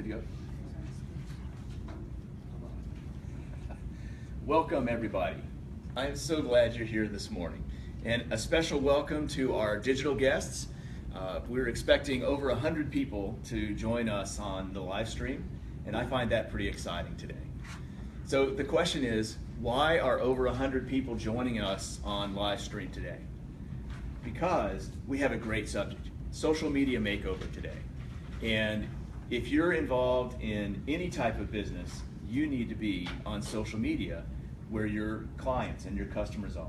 to go? Welcome, everybody. I am so glad you're here this morning. And a special welcome to our digital guests. We're expecting over 100 people to join us on the live stream, and I find that pretty exciting today. So the question is, why are over 100 people joining us on live stream today? Because we have a great subject, social media makeover today. And if you're involved in any type of business, you need to be on social media where your clients and your customers are.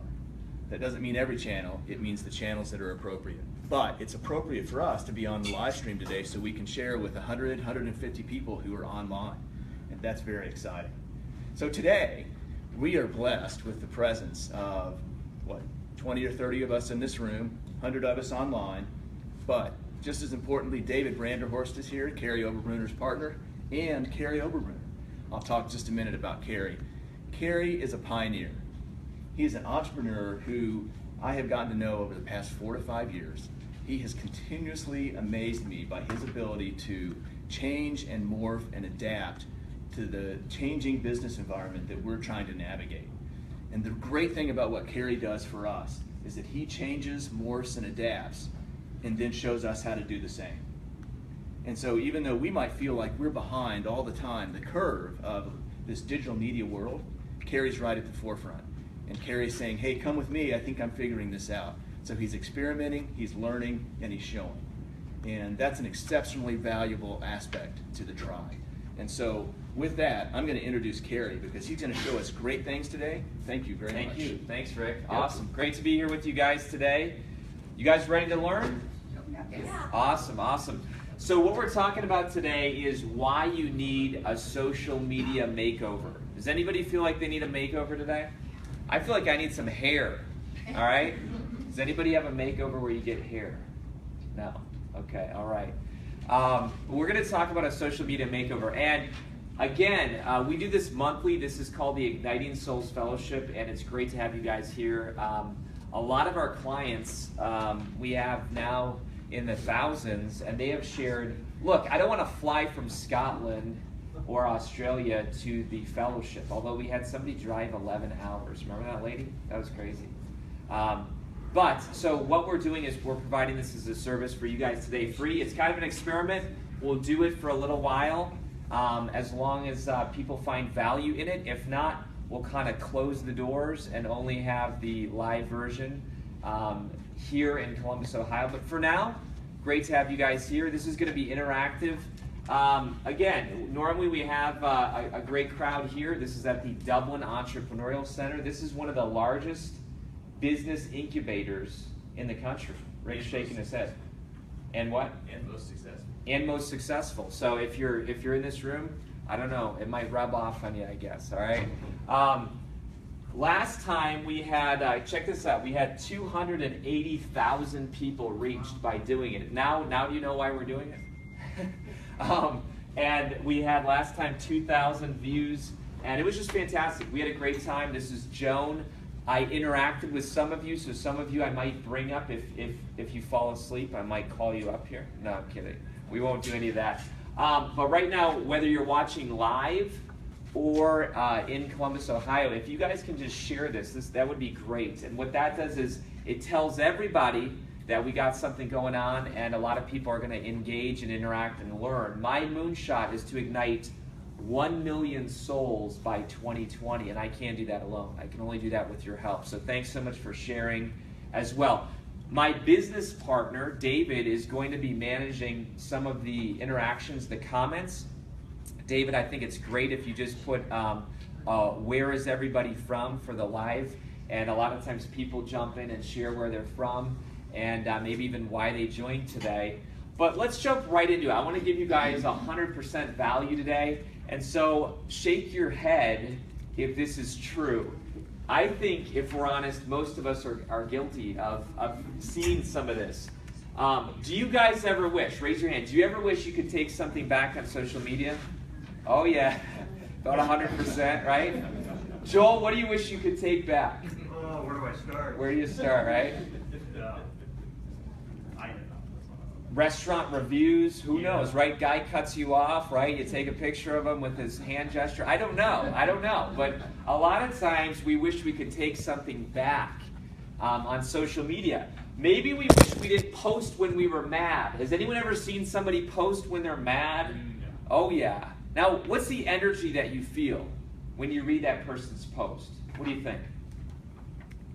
That doesn't mean every channel, it means the channels that are appropriate. But it's appropriate for us to be on the live stream today so we can share with 100, 150 people who are online. And that's very exciting. So today, we are blessed with the presence of, 20 or 30 of us in this room, 100 of us online, but just as importantly, David Branderhorst is here, Kary Oberbrunner's partner, and Kary Oberbrunner. I'll talk just a minute about Kary. Kary is a pioneer. He's an entrepreneur who I have gotten to know over the past 4 to 5 years. He has continuously amazed me by his ability to change and morph and adapt to the changing business environment that we're trying to navigate. And the great thing about what Kary does for us is that he changes, morphs, and adapts, and then shows us how to do the same. And so even though we might feel like we're behind all the time, the curve of this digital media world, Kary's right at the forefront. And Kary's saying, hey, come with me, I think I'm figuring this out. So he's experimenting, he's learning, and he's showing. And that's an exceptionally valuable aspect to the tribe. And so with that, I'm going to introduce Kary because he's going to show us great things today. Thank you very much. Thank you. Thanks, Rick. Yep. Awesome. Great to be here with you guys today. You guys ready to learn? Yeah. Awesome, awesome. So what we're talking about today is why you need a social media makeover. Does anybody feel like they need a makeover today? I feel like I need some hair. All right? Does anybody have a makeover where you get hair? No. Okay, all right. We're going to talk about a social media makeover. And again, we do this monthly. This is called the Igniting Souls Fellowship, and it's great to have you guys here. A lot of our clients we have now in the thousands, and they have shared, look, I don't want to fly from Scotland or Australia to the fellowship, although we had somebody drive 11 hours. Remember that lady? That was crazy. So what we're doing is we're providing this as a service for you guys today, free. It's kind of an experiment. We'll do it for a little while, as long as people find value in it. If not, we'll kind of close the doors and only have the live version here in Columbus, Ohio. But for now, great to have you guys here. This is going to be interactive. Again, normally we have a great crowd here. This is at the Dublin Entrepreneurial Center. This is one of the largest business incubators in the country. Ray's shaking his head. And what? And most successful. And most successful. So if you're in this room, I don't know, it might rub off on you, I guess. All right. Last time we had, check this out, we had 280,000 people reached by doing it. Now do you know why we're doing it? And we had last time 2,000 views, and it was just fantastic. We had a great time. This is Joan. I interacted with some of you, so some of you I might bring up if you fall asleep. I might call you up here. No, I'm kidding. We won't do any of that. But right now, whether you're watching live or in Columbus, Ohio, if you guys can just share this, that would be great. And what that does is it tells everybody that we got something going on, and a lot of people are going to engage and interact and learn. My moonshot is to ignite 1 million souls by 2020, and I can't do that alone. I can only do that with your help. So thanks so much for sharing as well. My business partner, David, is going to be managing some of the interactions, the comments. David, I think it's great if you just put where is everybody from for the live, and a lot of times people jump in and share where they're from and maybe even why they joined today. But let's jump right into it. I want to give you guys 100% value today. And so shake your head if this is true. I think, if we're honest, most of us are guilty of seeing some of this. Do you guys ever wish, raise your hand, do you ever wish you could take something back on social media? Oh yeah, about 100%, right? Joel, what do you wish you could take back? Oh, where do I start? Where do you start, right? Restaurant reviews, who knows, right? Guy cuts you off, right? You take a picture of him with his hand gesture. I don't know. But a lot of times we wish we could take something back on social media. Maybe we wish we didn't post when we were mad. Has anyone ever seen somebody post when they're mad? Oh yeah. Now, what's the energy that you feel when you read that person's post? What do you think?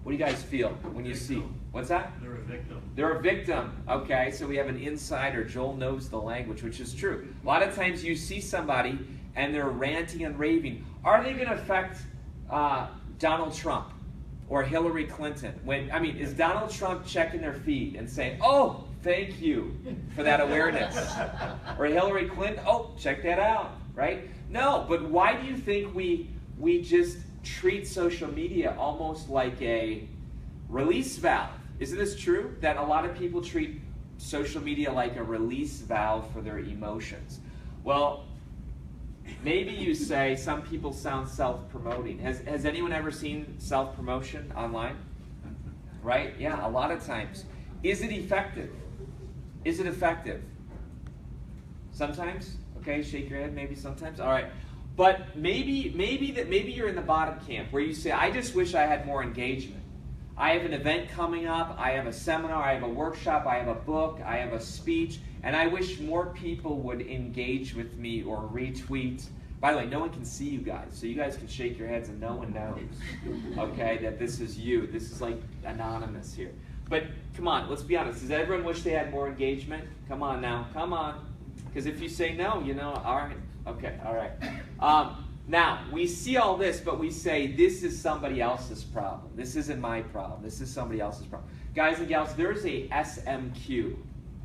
What do you guys feel when you see? What's that? They're a victim. They're a victim. Okay, so we have an insider. Joel knows the language, which is true. A lot of times you see somebody and they're ranting and raving. Are they going to affect Donald Trump or Hillary Clinton? Is Donald Trump checking their feed and saying, "Oh, thank you for that awareness," or Hillary Clinton, "Oh, check that out," right? No, but why do you think we just treat social media almost like a release valve? Isn't this true? That a lot of people treat social media like a release valve for their emotions. Well, maybe you say some people sound self-promoting. Has anyone ever seen self-promotion online? Right? Yeah, a lot of times. Is it effective? Is it effective? Sometimes? Okay, shake your head, maybe sometimes. All right. But maybe you're in the bottom camp where you say, I just wish I had more engagement. I have an event coming up, I have a seminar, I have a workshop, I have a book, I have a speech, and I wish more people would engage with me or retweet. By the way, no one can see you guys, so you guys can shake your heads and no one knows, okay, that this is you. This is like anonymous here. But come on, let's be honest. Does everyone wish they had more engagement? Come on now, come on. Because if you say no, all right. Okay, all right. Now, we see all this, but we say, this is somebody else's problem. This isn't my problem. This is somebody else's problem. Guys and gals, there's a SMQ.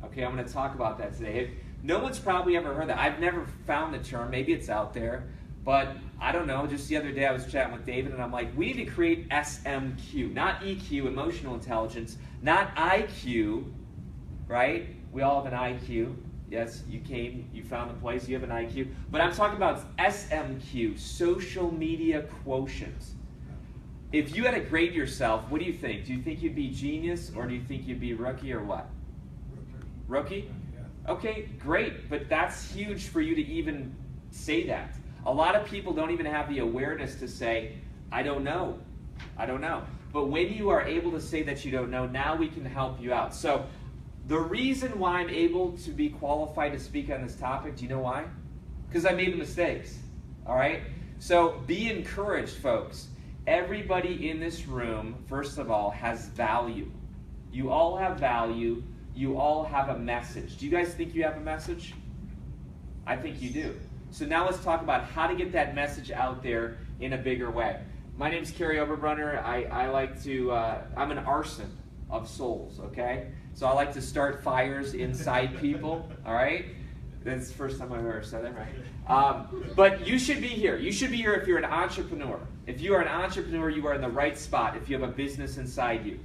Okay, I'm going to talk about that today. No one's probably ever heard that. I've never found the term. Maybe it's out there. But I don't know. Just the other day I was chatting with David, and I'm like, we need to create SMQ. Not EQ, emotional intelligence. Not IQ, right? We all have an IQ. Yes, you came, you found the place, you have an IQ. But I'm talking about SMQ, social media quotient. If you had to grade yourself, what do you think? Do you think you'd be genius, or do you think you'd be rookie, or what? Rookie? Okay, great. But that's huge for you to even say that. A lot of people don't even have the awareness to say, I don't know. I don't know. But when you are able to say that you don't know, now we can help you out. So, the reason why I'm able to be qualified to speak on this topic, do you know why? Because I made mistakes, all right? So be encouraged, folks. Everybody in this room, first of all, has value. You all have value. You all have a message. Do you guys think you have a message? I think you do. So now let's talk about how to get that message out there in a bigger way. My name's Kary Oberbrunner. I'm an arson of souls, okay? So I like to start fires inside people, all right? That's the first time I've ever said that, right? But you should be here. You should be here if you're an entrepreneur. If you are an entrepreneur, you are in the right spot if you have a business inside you.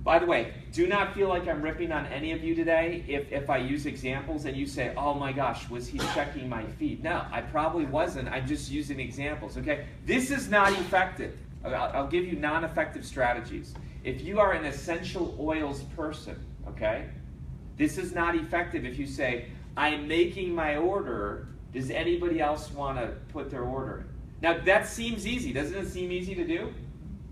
By the way, do not feel like I'm ripping on any of you today if I use examples and you say, oh my gosh, was he checking my feed? No, I probably wasn't. I'm just using examples, okay? This is not effective. I'll give you non-effective strategies. If you are an essential oils person, okay, this is not effective if you say, I'm making my order, does anybody else want to put their order in? Now that seems easy, doesn't it seem easy to do?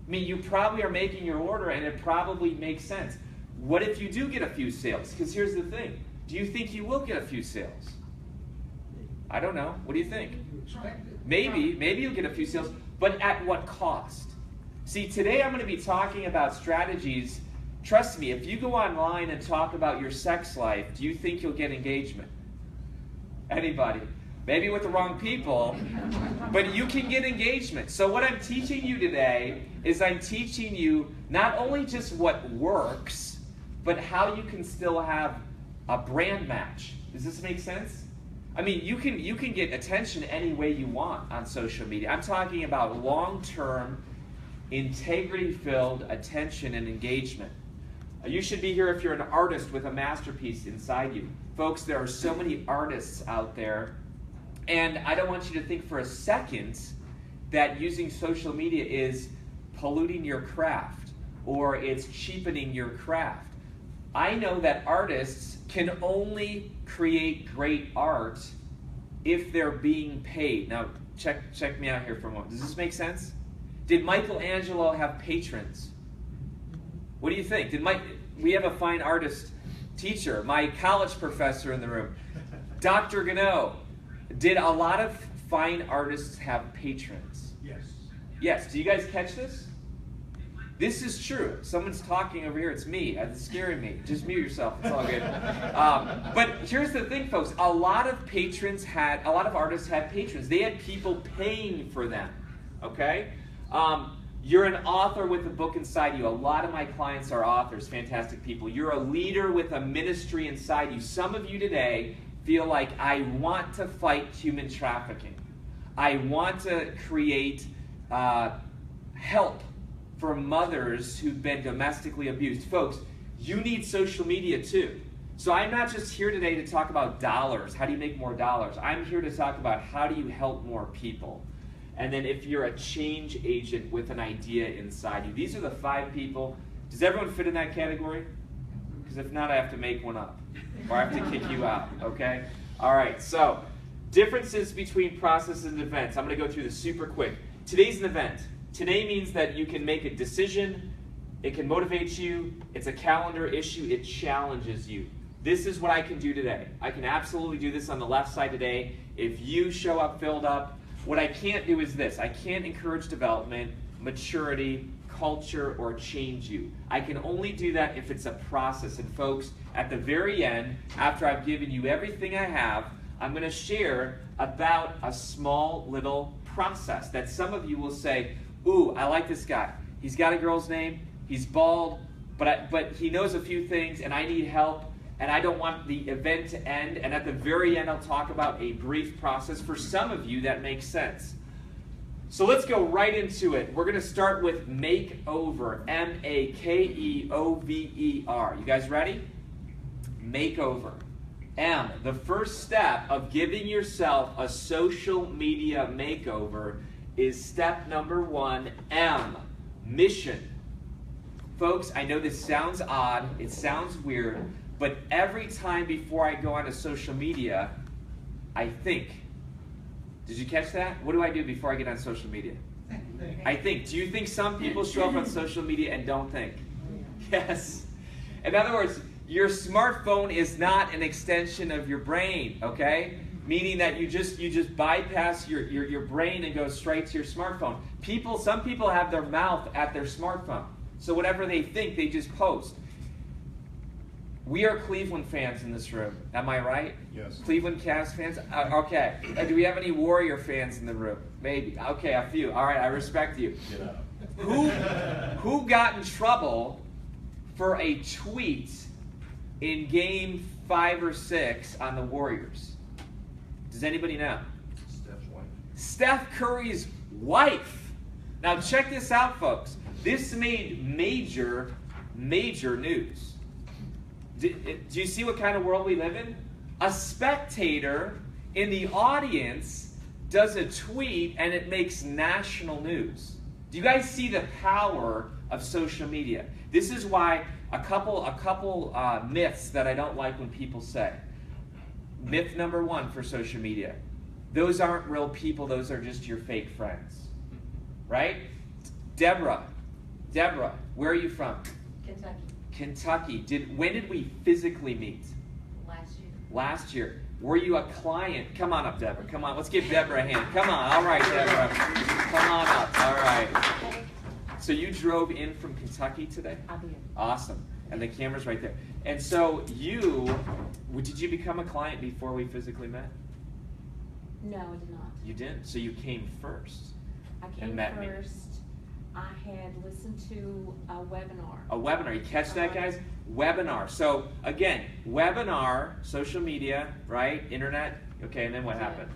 I mean, you probably are making your order and it probably makes sense. What if you do get a few sales? Because here's the thing, do you think you will get a few sales? I don't know, what do you think? Maybe you'll get a few sales, but at what cost? See, today I'm going to be talking about strategies. Trust me, if you go online and talk about your sex life, do you think you'll get engagement? Anybody? Maybe with the wrong people, but you can get engagement. So what I'm teaching you today is I'm teaching you not only just what works, but how you can still have a brand match. Does this make sense? I mean, you can get attention any way you want on social media. I'm talking about long-term, integrity-filled attention and engagement. You should be here if you're an artist with a masterpiece inside you. Folks, there are so many artists out there, and I don't want you to think for a second that using social media is polluting your craft or it's cheapening your craft. I know that artists can only create great art if they're being paid. Now, check me out here for a moment. Does this make sense? Did Michelangelo have patrons? What do you think? We have a fine artist teacher, my college professor in the room, Dr. Gano. Did a lot of fine artists have patrons? Yes. Yes. Do you guys catch this? This is true. Someone's talking over here. It's me. It's scaring me. Just mute yourself. It's all good. But here's the thing, folks. A lot of artists had patrons. They had people paying for them. Okay? You're an author with a book inside you. A lot of my clients are authors, fantastic people. You're a leader with a ministry inside you. Some of you today feel like, I want to fight human trafficking. I want to create help for mothers who've been domestically abused. Folks, you need social media too. So I'm not just here today to talk about dollars. How do you make more dollars? I'm here to talk about how do you help more people. And then if you're a change agent with an idea inside you. These are the 5 people. Does everyone fit in that category? Because if not, I have to make one up. Or I have to kick you out, okay? All right, so differences between processes and events. I'm going to go through this super quick. Today's an event. Today means that you can make a decision. It can motivate you. It's a calendar issue. It challenges you. This is what I can do today. I can absolutely do this on the left side today. If you show up filled up, what I can't do is this. I can't encourage development, maturity, culture, or change you. I can only do that if it's a process. And folks, at the very end, after I've given you everything I have, I'm going to share about a small little process that some of you will say, ooh, I like this guy. He's got a girl's name, he's bald, but he knows a few things, and I need help. And I don't want the event to end. And at the very end, I'll talk about a brief process. For some of you, that makes sense. So let's go right into it. We're going to start with Makeover. M-A-K-E-O-V-E-R. You guys ready? Makeover. M, the first step of giving yourself a social media makeover is step number 1, M, mission. Folks, I know this sounds odd. It sounds weird. But every time before I go onto social media, I think. Did you catch that? What do I do before I get on social media? I think. Do you think some people show up on social media and don't think? Yes. In other words, your smartphone is not an extension of your brain, okay? Meaning that you just bypass your brain and go straight to your smartphone. Some people have their mouth at their smartphone. So whatever they think, they just post. We are Cleveland fans in this room. Am I right? Yes. Cleveland Cavs fans? Okay. Do we have any Warrior fans in the room? Maybe. Okay, a few. All right, I respect you. Get out. Who got in trouble for a tweet in game 5 or 6 on the Warriors? Does anybody know? Steph's wife. Steph Curry's wife. Now check this out, folks. This made major news. Do you see what kind of world we live in? A spectator in the audience does a tweet and it makes national news. Do you guys see the power of social media? This is why a couple myths that I don't like when people say. Myth number 1 for social media. Those aren't real people, those are just your fake friends. Right? Deborah, where are you from? Kentucky. When did we physically meet? Last year. Were you a client? Come on up, Deborah. Come on. Let's give Deborah a hand. Come on. All right, Deborah. Come on up. All right. So you drove in from Kentucky today? I did. Awesome. And the camera's right there. And so did you become a client before we physically met? No, I did not. You didn't? So you came first. I came met me. first. I had listened to a webinar. A webinar. You catch that, guys? Webinar. So, again, webinar, social media, right? Internet. Okay, and then what happened?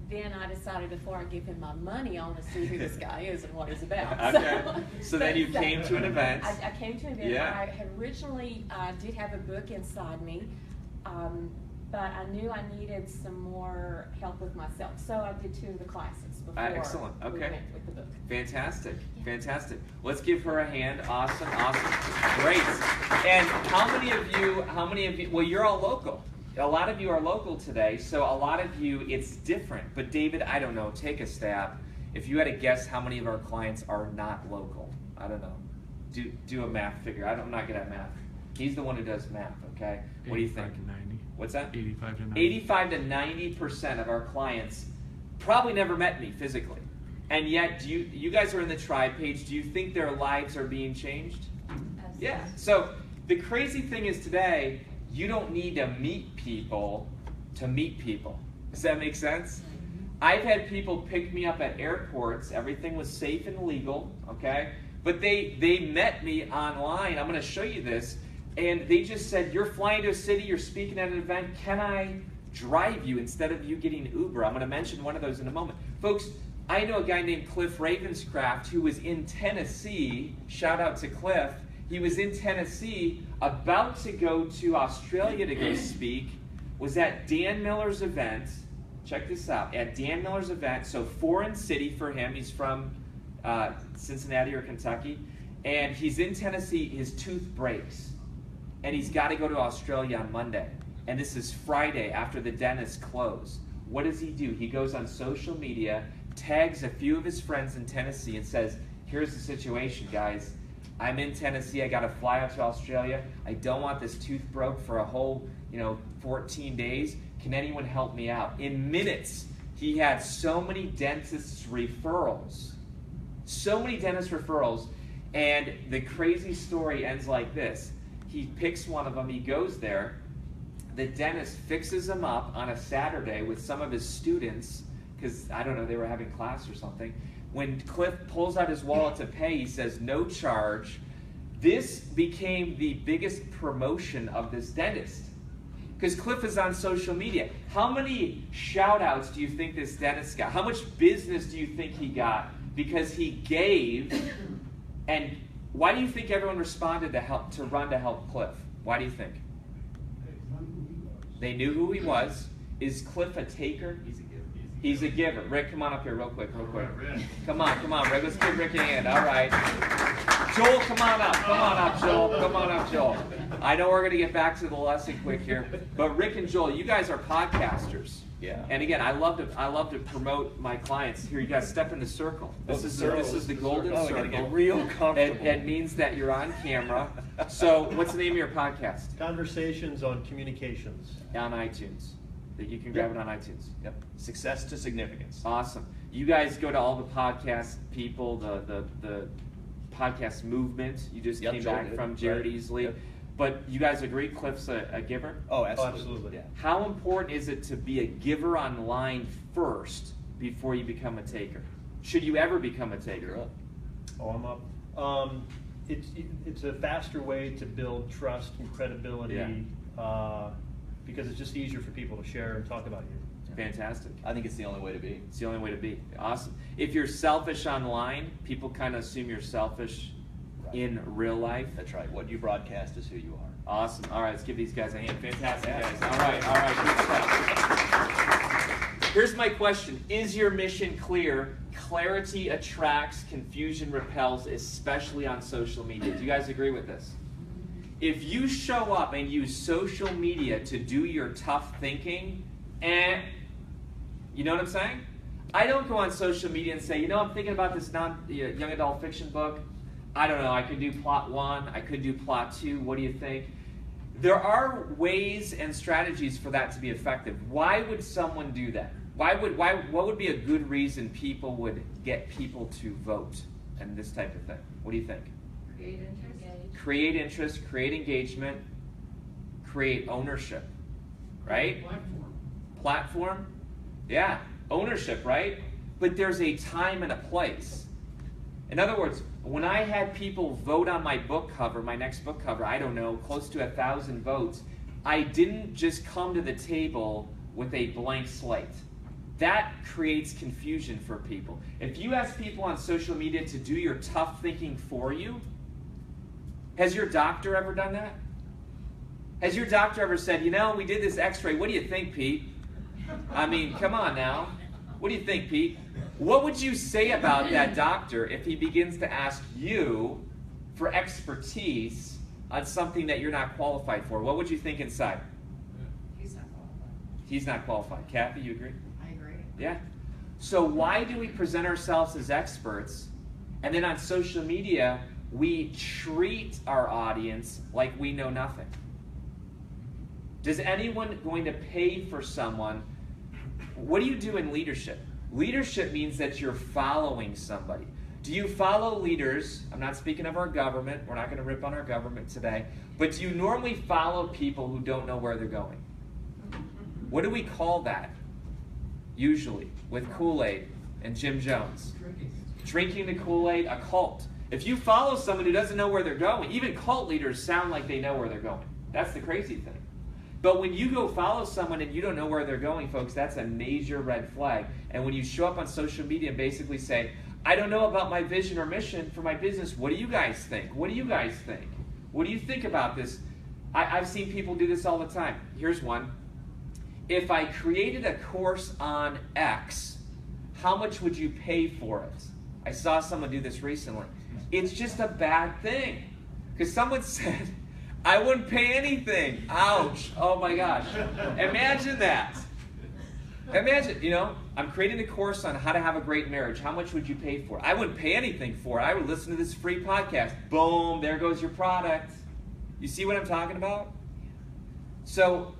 Then I decided before I give him my money, I want to see who this guy is and what he's about. Okay. So then you came to an event. I came to an event. Yeah. I had originally did have a book inside me. but I knew I needed some more help with myself. So I did 2 of the classes before Excellent. we Okay. went with the book. Fantastic. Fantastic. Let's give her a hand. Awesome. Awesome. Great. And how many of you, well, you're all local. A lot of you are local today, so a lot of you, it's different. But David, I don't know, take a stab. If you had to guess how many of our clients are not local, I don't know. Do a math figure. I'm not good at math. He's the one who does math, okay? What do you think? 85 to 90. What's that? 85 to 90. 85 to 90% of our clients probably never met me physically. And yet, you guys are in the tribe page. Do you think their lives are being changed? Absolutely. Yeah. So the crazy thing is today, you don't need to meet people to meet people. Does that make sense? I've had people pick me up at airports. Everything was safe and legal, okay? But they met me online. I'm going to show you this. And they just said, you're flying to a city, you're speaking at an event, can I drive you instead of you getting Uber? I'm going to mention one of those in a moment. Folks, I know a guy named Cliff Ravenscraft who was in Tennessee. Shout out to Cliff. He was in Tennessee, about to go to Australia to go speak, was at Dan Miller's event. Check this out. At Dan Miller's event, so foreign city for him. He's from Cincinnati or Kentucky. And he's in Tennessee. His tooth breaks. And he's got to go to Australia on Monday. And this is Friday after the dentist closed. What does he do? He goes on social media, tags a few of his friends in Tennessee and says, here's the situation, guys. I'm in Tennessee. I got to fly out to Australia. I don't want this tooth broke for a whole, 14 days. Can anyone help me out? In minutes, he had so many dentist referrals. So many dentist referrals. And the crazy story ends like this. He picks one of them, he goes there, the dentist fixes him up on a Saturday with some of his students, because, I don't know, they were having class or something. When Cliff pulls out his wallet to pay, he says, no charge. This became the biggest promotion of this dentist, because Cliff is on social media. How many shout-outs do you think this dentist got? How much business do you think he got because he gave? And why do you think everyone responded to run to help Cliff? Why do you think? They knew who he was. Is Cliff a taker? He's a giver. Rick, come on up here real quick. Come on, Rick. Let's give Rick a hand. All right. Joel, come on up, Joel. I know we're going to get back to the lesson quick here, but Rick and Joel, you guys are podcasters. Yeah. And again, I love to promote my clients. Here, you guys step in the circle. This is the golden circle. Gotta get real comfortable. It means that you're on camera. So, what's the name of your podcast? Conversations on Communications. On iTunes. That you can grab it on iTunes. Yep. Success to significance. Awesome. You guys go to all the podcast people, the podcast movement. You just came Joel back did. from Jared Right. Easley. Yep. But you guys agree Cliff's a giver? Oh, absolutely. Absolutely. Yeah. How important is it to be a giver online first before you become a taker? Should you ever become a taker? You're up. Oh, I'm up. It's a faster way to build trust and credibility because it's just easier for people to share and talk about you. Fantastic. I think it's the only way to be. It's the only way to be. Awesome. If you're selfish online, people kind of assume you're selfish in real life. That's right. What you broadcast is who you are. Awesome. All right, let's give these guys a hand. Fantastic, guys. All right, good stuff. Here's my question. Is your mission clear? Clarity attracts, confusion repels, especially on social media. Do you guys agree with this? If you show up and use social media to do your tough thinking, you know what I'm saying? I don't go on social media and say, I'm thinking about this young adult fiction book. I don't know, I could do plot 1, I could do plot 2, what do you think? There are ways and strategies for that to be effective. Why would someone do that? What would be a good reason people would get people to vote and this type of thing? What do you think? Create interest, create engagement, create ownership, right? Platform? Yeah, ownership, right? But there's a time and a place. In other words, when I had people vote on my book cover, my next book cover, I don't know, close to 1,000 votes, I didn't just come to the table with a blank slate. That creates confusion for people. If you ask people on social media to do your tough thinking for you, has your doctor ever done that? Has your doctor ever said, you know, we did this x-ray, what do you think, Pete? I mean, come on now. What do you think, Pete? What would you say about that doctor if he begins to ask you for expertise on something that you're not qualified for? What would you think inside? He's not qualified. He's not qualified. Kathy, you agree? I agree. Yeah. So why do we present ourselves as experts, and then on social media, we treat our audience like we know nothing? Does anyone going to pay for someone? What do you do in leadership? Leadership means that you're following somebody. Do you follow leaders? I'm not speaking of our government. We're not going to rip on our government today. But do you normally follow people who don't know where they're going? What do we call that? Usually, with Kool-Aid and Jim Jones. Drinking the Kool-Aid, a cult. If you follow someone who doesn't know where they're going, even cult leaders sound like they know where they're going. That's the crazy thing. But when you go follow someone and you don't know where they're going, folks, that's a major red flag. And when you show up on social media and basically say, I don't know about my vision or mission for my business, what do you guys think? What do you guys think? What do you think about this? I've seen people do this all the time. Here's one. If I created a course on X, how much would you pay for it? I saw someone do this recently. It's just a bad thing. Because someone said, I wouldn't pay anything. Ouch. Oh my gosh. Imagine that. Imagine, you know, I'm creating a course on how to have a great marriage. How much would you pay for it? I wouldn't pay anything for it. I would listen to this free podcast. Boom, there goes your product. You see what I'm talking about? So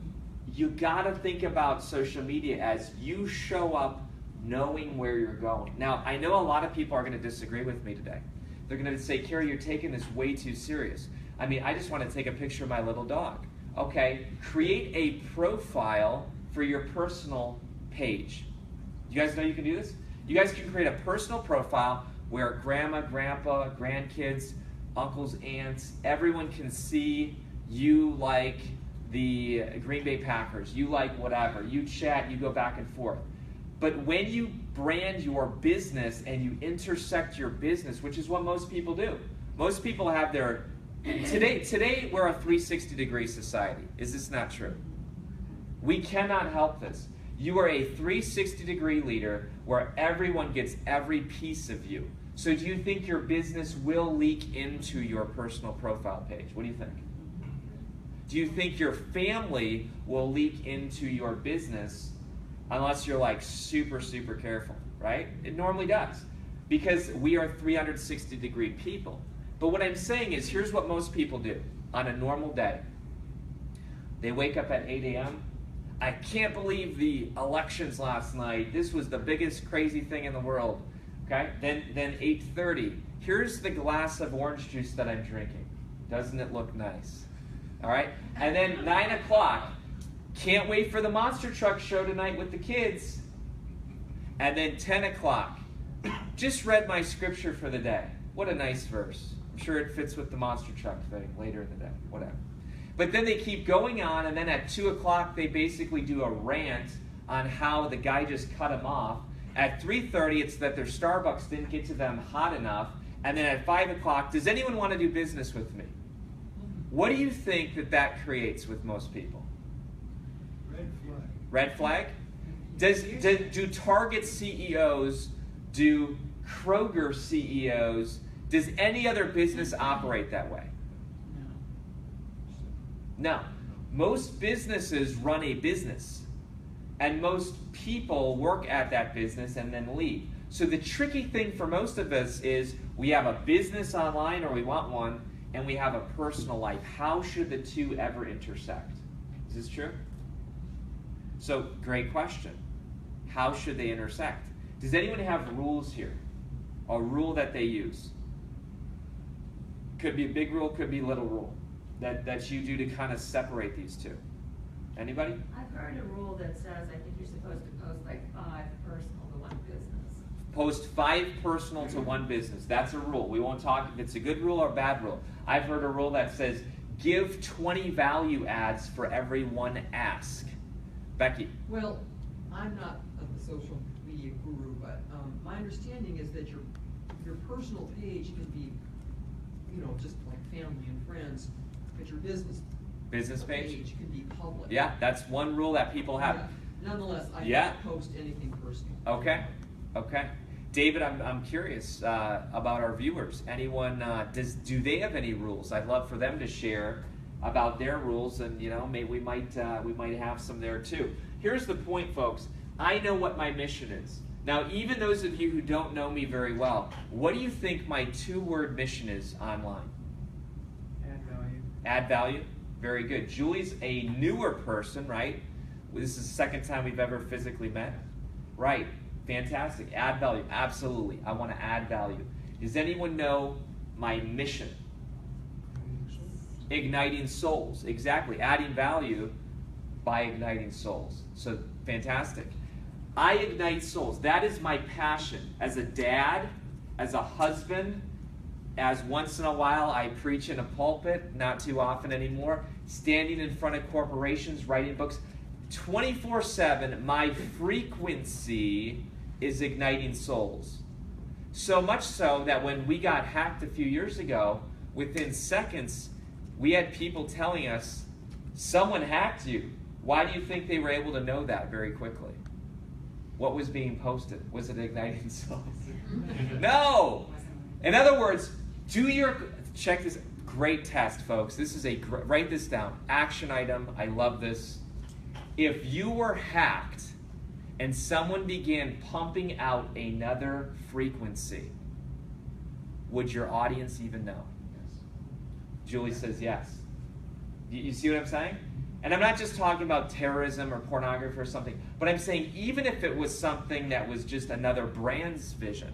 you got to think about social media as you show up knowing where you're going. Now, I know a lot of people are going to disagree with me today. They're going to say, Kary, you're taking this way too serious. I mean, I just want to take a picture of my little dog. Okay, create a profile for your personal page. You guys know you can do this? You guys can create a personal profile where grandma, grandpa, grandkids, uncles, aunts, everyone can see you like the Green Bay Packers, you like whatever, you chat, you go back and forth. But when you brand your business and you intersect your business, which is what most people do. Most people have their, today we're a 360-degree society. Is this not true? We cannot help this. You are a 360-degree leader where everyone gets every piece of you. So do you think your business will leak into your personal profile page? What do you think? Do you think your family will leak into your business unless you're like super, super careful, right? It normally does because we are 360-degree people. But what I'm saying is here's what most people do on a normal day. They wake up at 8 a.m. I can't believe the elections last night. This was the biggest crazy thing in the world. Okay? Then 8:30. Here's the glass of orange juice that I'm drinking. Doesn't it look nice? All right? And then 9 o'clock. Can't wait for the monster truck show tonight with the kids. And then 10 o'clock. Just read my scripture for the day. What a nice verse. I'm sure it fits with the monster truck thing later in the day. Whatever. But then they keep going on, and then at 2 o'clock they basically do a rant on how the guy just cut him off. At 3:30 it's that their Starbucks didn't get to them hot enough. And then at 5 o'clock, does anyone want to do business with me? What do you think that creates with most people? Red flag. Red flag? Do Target CEOs, do Kroger CEOs, does any other business operate that way? No. Most businesses run a business. And most people work at that business and then leave. So the tricky thing for most of us is we have a business online, or we want one, and we have a personal life. How should the two ever intersect? Is this true? So, great question. How should they intersect? Does anyone have rules here? A rule that they use? Could be a big rule, could be a little rule that you do to kind of separate these two. Anybody? I've heard a rule that says I think you're supposed to post like 5 personal to 1 business. Post 5 personal to 1 business. That's a rule. We won't talk if it's a good rule or a bad rule. I've heard a rule that says give 20 value adds for every 1 ask. Becky. Well, I'm not a social media guru, but my understanding is that your personal page can be, just like family and friends, but your business Business a page? can be public. Yeah, that's one rule that people have. Yeah. Nonetheless, I Yeah. don't post anything personal. Okay, okay. David, I'm curious about our viewers. Anyone, do they have any rules? I'd love for them to share about their rules, and maybe we might have some there too. Here's the point, folks. I know what my mission is. Now, even those of you who don't know me very well, what do you think my 2-word mission is online? Add value. Add value? Very good. Julie's a newer person, right? This is the second time we've ever physically met. Right. Fantastic. Add value. Absolutely. I want to add value. Does anyone know my mission? Igniting souls. Exactly. Adding value by igniting souls. So, fantastic. I ignite souls. That is my passion. As a dad, as a husband, as once in a while I preach in a pulpit, not too often anymore, standing in front of corporations, writing books. 24/7, my frequency is igniting souls. So much so that when we got hacked a few years ago, within seconds, we had people telling us, someone hacked you. Why do you think they were able to know that very quickly? What was being posted? Was it igniting souls? No! In other words, check this, great test, folks. This is write this down. Action item, I love this. If you were hacked and someone began pumping out another frequency, would your audience even know? Yes. Julie says yes. You see what I'm saying? And I'm not just talking about terrorism or pornography or something, but I'm saying even if it was something that was just another brand's vision,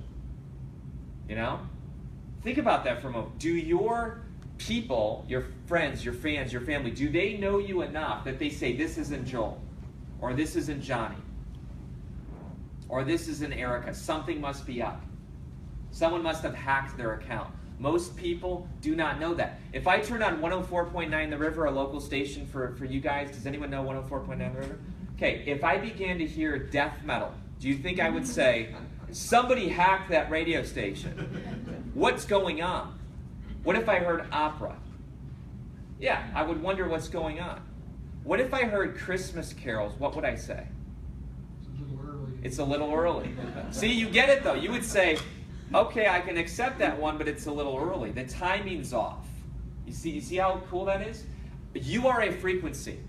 think about that for a moment. Do your people, your friends, your fans, your family, do they know you enough that they say, this isn't Joel, or this isn't Johnny, or this isn't Erica? Something must be up. Someone must have hacked their account. Most people do not know that. If I turn on 104.9 The River, a local station for you guys, does anyone know 104.9 The River? Okay, if I began to hear death metal, do you think I would say, somebody hacked that radio station? What's going on? What if I heard opera? Yeah, I would wonder what's going on. What if I heard Christmas carols? What would I say? It's a little early. It's a little early. See, you get it though. You would say, okay, I can accept that one, but it's a little early. The timing's off. You see how cool that is? You are a frequency.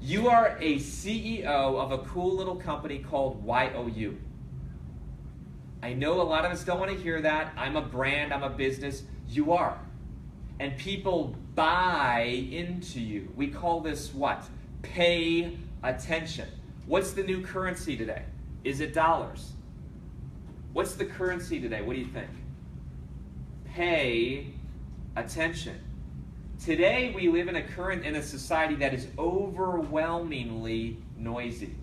You are a CEO of a cool little company called YOU. I know a lot of us don't want to hear that. I'm a brand, I'm a business. You are. And people buy into you. We call this what? Pay attention. What's the new currency today? Is it dollars? What's the currency today? What do you think? Pay attention. Today we live in a society that is overwhelmingly noisy.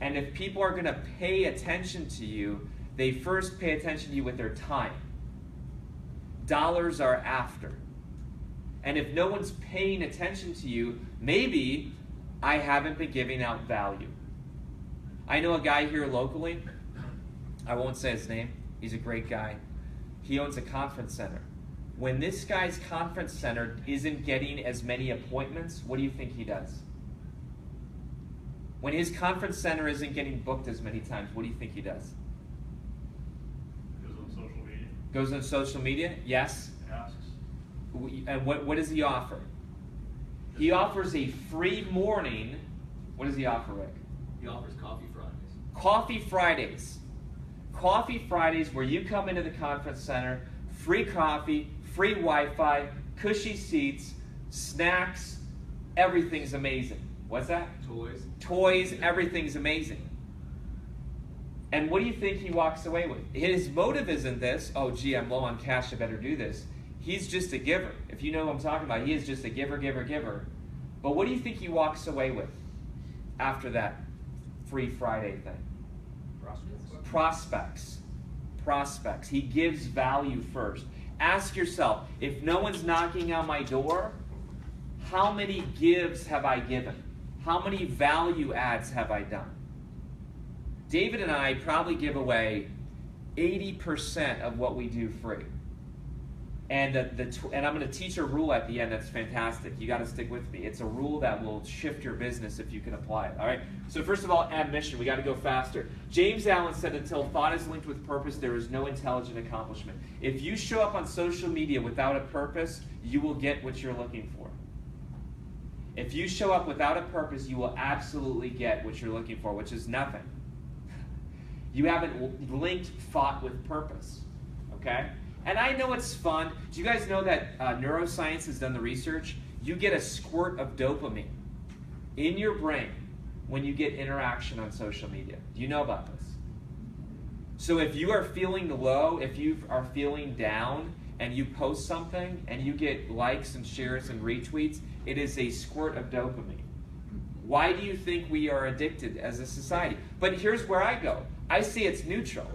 And if people are going to pay attention to you, they first pay attention to you with their time. Dollars are after. And if no one's paying attention to you, maybe I haven't been giving out value. I know a guy here locally. I won't say his name. He's a great guy. He owns a conference center. When this guy's conference center isn't getting as many appointments, what do you think he does? When his conference center isn't getting booked as many times, what do you think he does? Goes on social media. Goes on social media? Yes. Asks. And what does he offer? He offers a free morning. What does he offer, Rick? He offers Coffee Fridays. Coffee Fridays. Coffee Fridays where you come into the conference center, free coffee, free Wi-Fi, cushy seats, snacks, everything's amazing. What's that? Toys. Toys, everything's amazing. And what do you think he walks away with? His motive isn't this, oh gee, I'm low on cash, I better do this. He's just a giver. If you know what I'm talking about, he is just a giver, giver, giver. But what do you think he walks away with after that free Friday thing? Prospects. Prospects. He gives value first. Ask yourself, if no one's knocking on my door, how many gives have I given? How many value adds have I done? David and I probably give away 80% of what we do free. And and I'm going to teach a rule at the end that's fantastic. You got to stick with me. It's a rule that will shift your business if you can apply it. All right. So first of all, ambition. We got to go faster. James Allen said, "Until thought is linked with purpose, there is no intelligent accomplishment." If you show up on social media without a purpose, you will get what you're looking for. If you show up without a purpose, you will absolutely get what you're looking for, which is nothing. You haven't linked thought with purpose. Okay? And I know it's fun. Do you guys know that neuroscience has done the research? You get a squirt of dopamine in your brain when you get interaction on social media. Do you know about this? So if you are feeling low, if you are feeling down, and you post something and you get likes and shares and retweets, it is a squirt of dopamine. Why do you think we are addicted as a society? But here's where I go. I say it's neutral.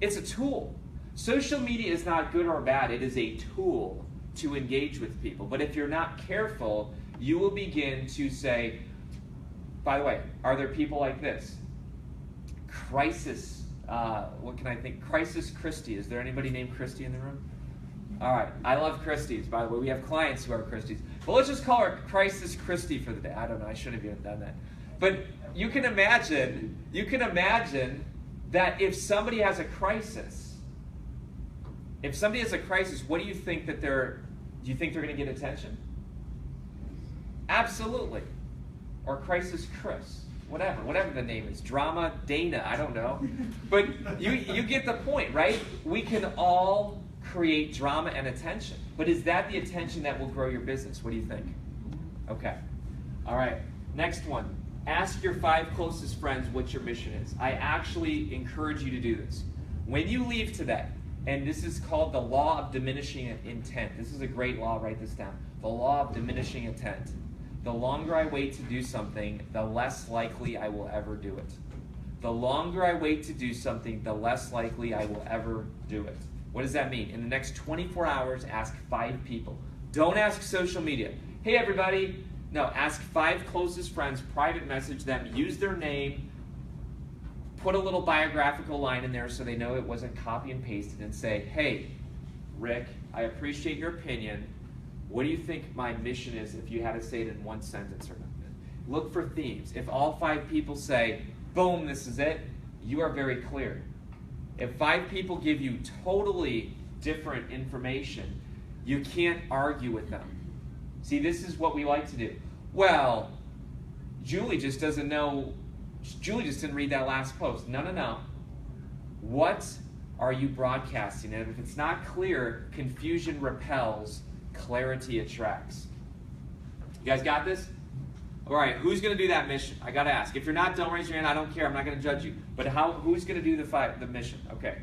It's a tool. Social media is not good or bad. It is a tool to engage with people. But if you're not careful, you will begin to say, by the way, are there people like this? Crisis, what can I think? Crisis Christie. Is there anybody named Christie in the room? All right. I love Christies, by the way. We have clients who are Christies. But let's just call her Crisis Christie for the day. I don't know. I shouldn't have even done that. But you can imagine that if somebody has a crisis, what do you think that do you think they're going to get attention? Absolutely. Or Crisis Chris, whatever the name is. Drama Dana, I don't know. But you get the point, right? We can all create drama and attention. But is that the attention that will grow your business? What do you think? Okay. All right. Next one. Ask your 5 closest friends what your mission is. I actually encourage you to do this. When you leave today, and this is called the law of diminishing intent. This is a great law, write this down. The law of diminishing intent. The longer I wait to do something, the less likely I will ever do it. The longer I wait to do something, the less likely I will ever do it. What does that mean? In the next 24 hours, ask 5 people. Don't ask social media. Hey, everybody. No, ask 5 closest friends, private message them, use their name, put a little biographical line in there so they know it wasn't copy and pasted, and say, hey, Rick, I appreciate your opinion. What do you think my mission is if you had to say it in 1 sentence or something? Look for themes. If all 5 people say, boom, this is it, you are very clear. If 5 people give you totally different information, you can't argue with them. See, this is what we like to do. Well, Julie just doesn't know. Julie just didn't read that last post. No. What are you broadcasting? And if it's not clear, confusion repels, clarity attracts. You guys got this? All right, who's going to do that mission? I got to ask. If you're not, don't raise your hand. I don't care. I'm not going to judge you. But who's going to do the mission? Okay.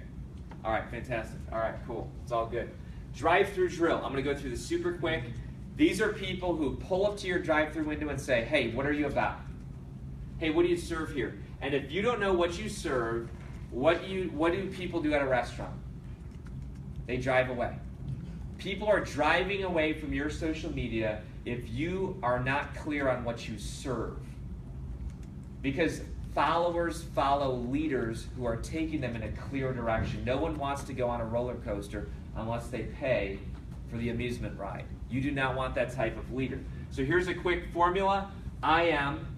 All right, fantastic. All right, cool. It's all good. Drive-through drill. I'm going to go through this super quick. These are people who pull up to your drive-through window and say, hey, what are you about? Hey, what do you serve here? And if you don't know what you serve, what do people do at a restaurant? They drive away. People are driving away from your social media if you are not clear on what you serve. Because followers follow leaders who are taking them in a clear direction. No one wants to go on a roller coaster unless they pay for the amusement ride. You do not want that type of leader. So here's a quick formula.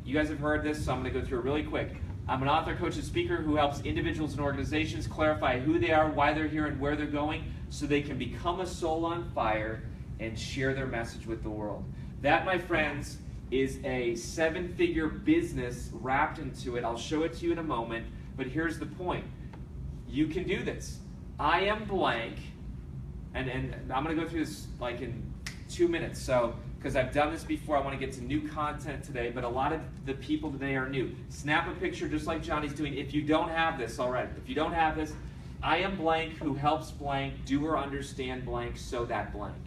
You guys have heard this, so I'm going to go through it really quick. I'm an author, coach, and speaker who helps individuals and organizations clarify who they are, why they're here, and where they're going so they can become a soul on fire and share their message with the world. That, my friends, is a 7-figure business wrapped into it. I'll show it to you in a moment, but here's the point. You can do this. I am blank, and I'm going to go through this like in 2 minutes, so because I've done this before, I want to get to new content today, but a lot of the people today are new. Snap a picture just like Johnny's doing. If you don't have this already, if you don't have this, I am blank who helps blank do or understand blank so that blank.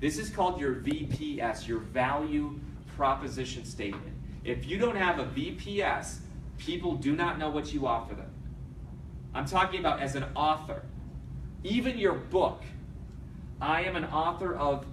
This is called your VPS, your value proposition statement. If you don't have a VPS, people do not know what you offer them. I'm talking about as an author. Even your book. I am an author of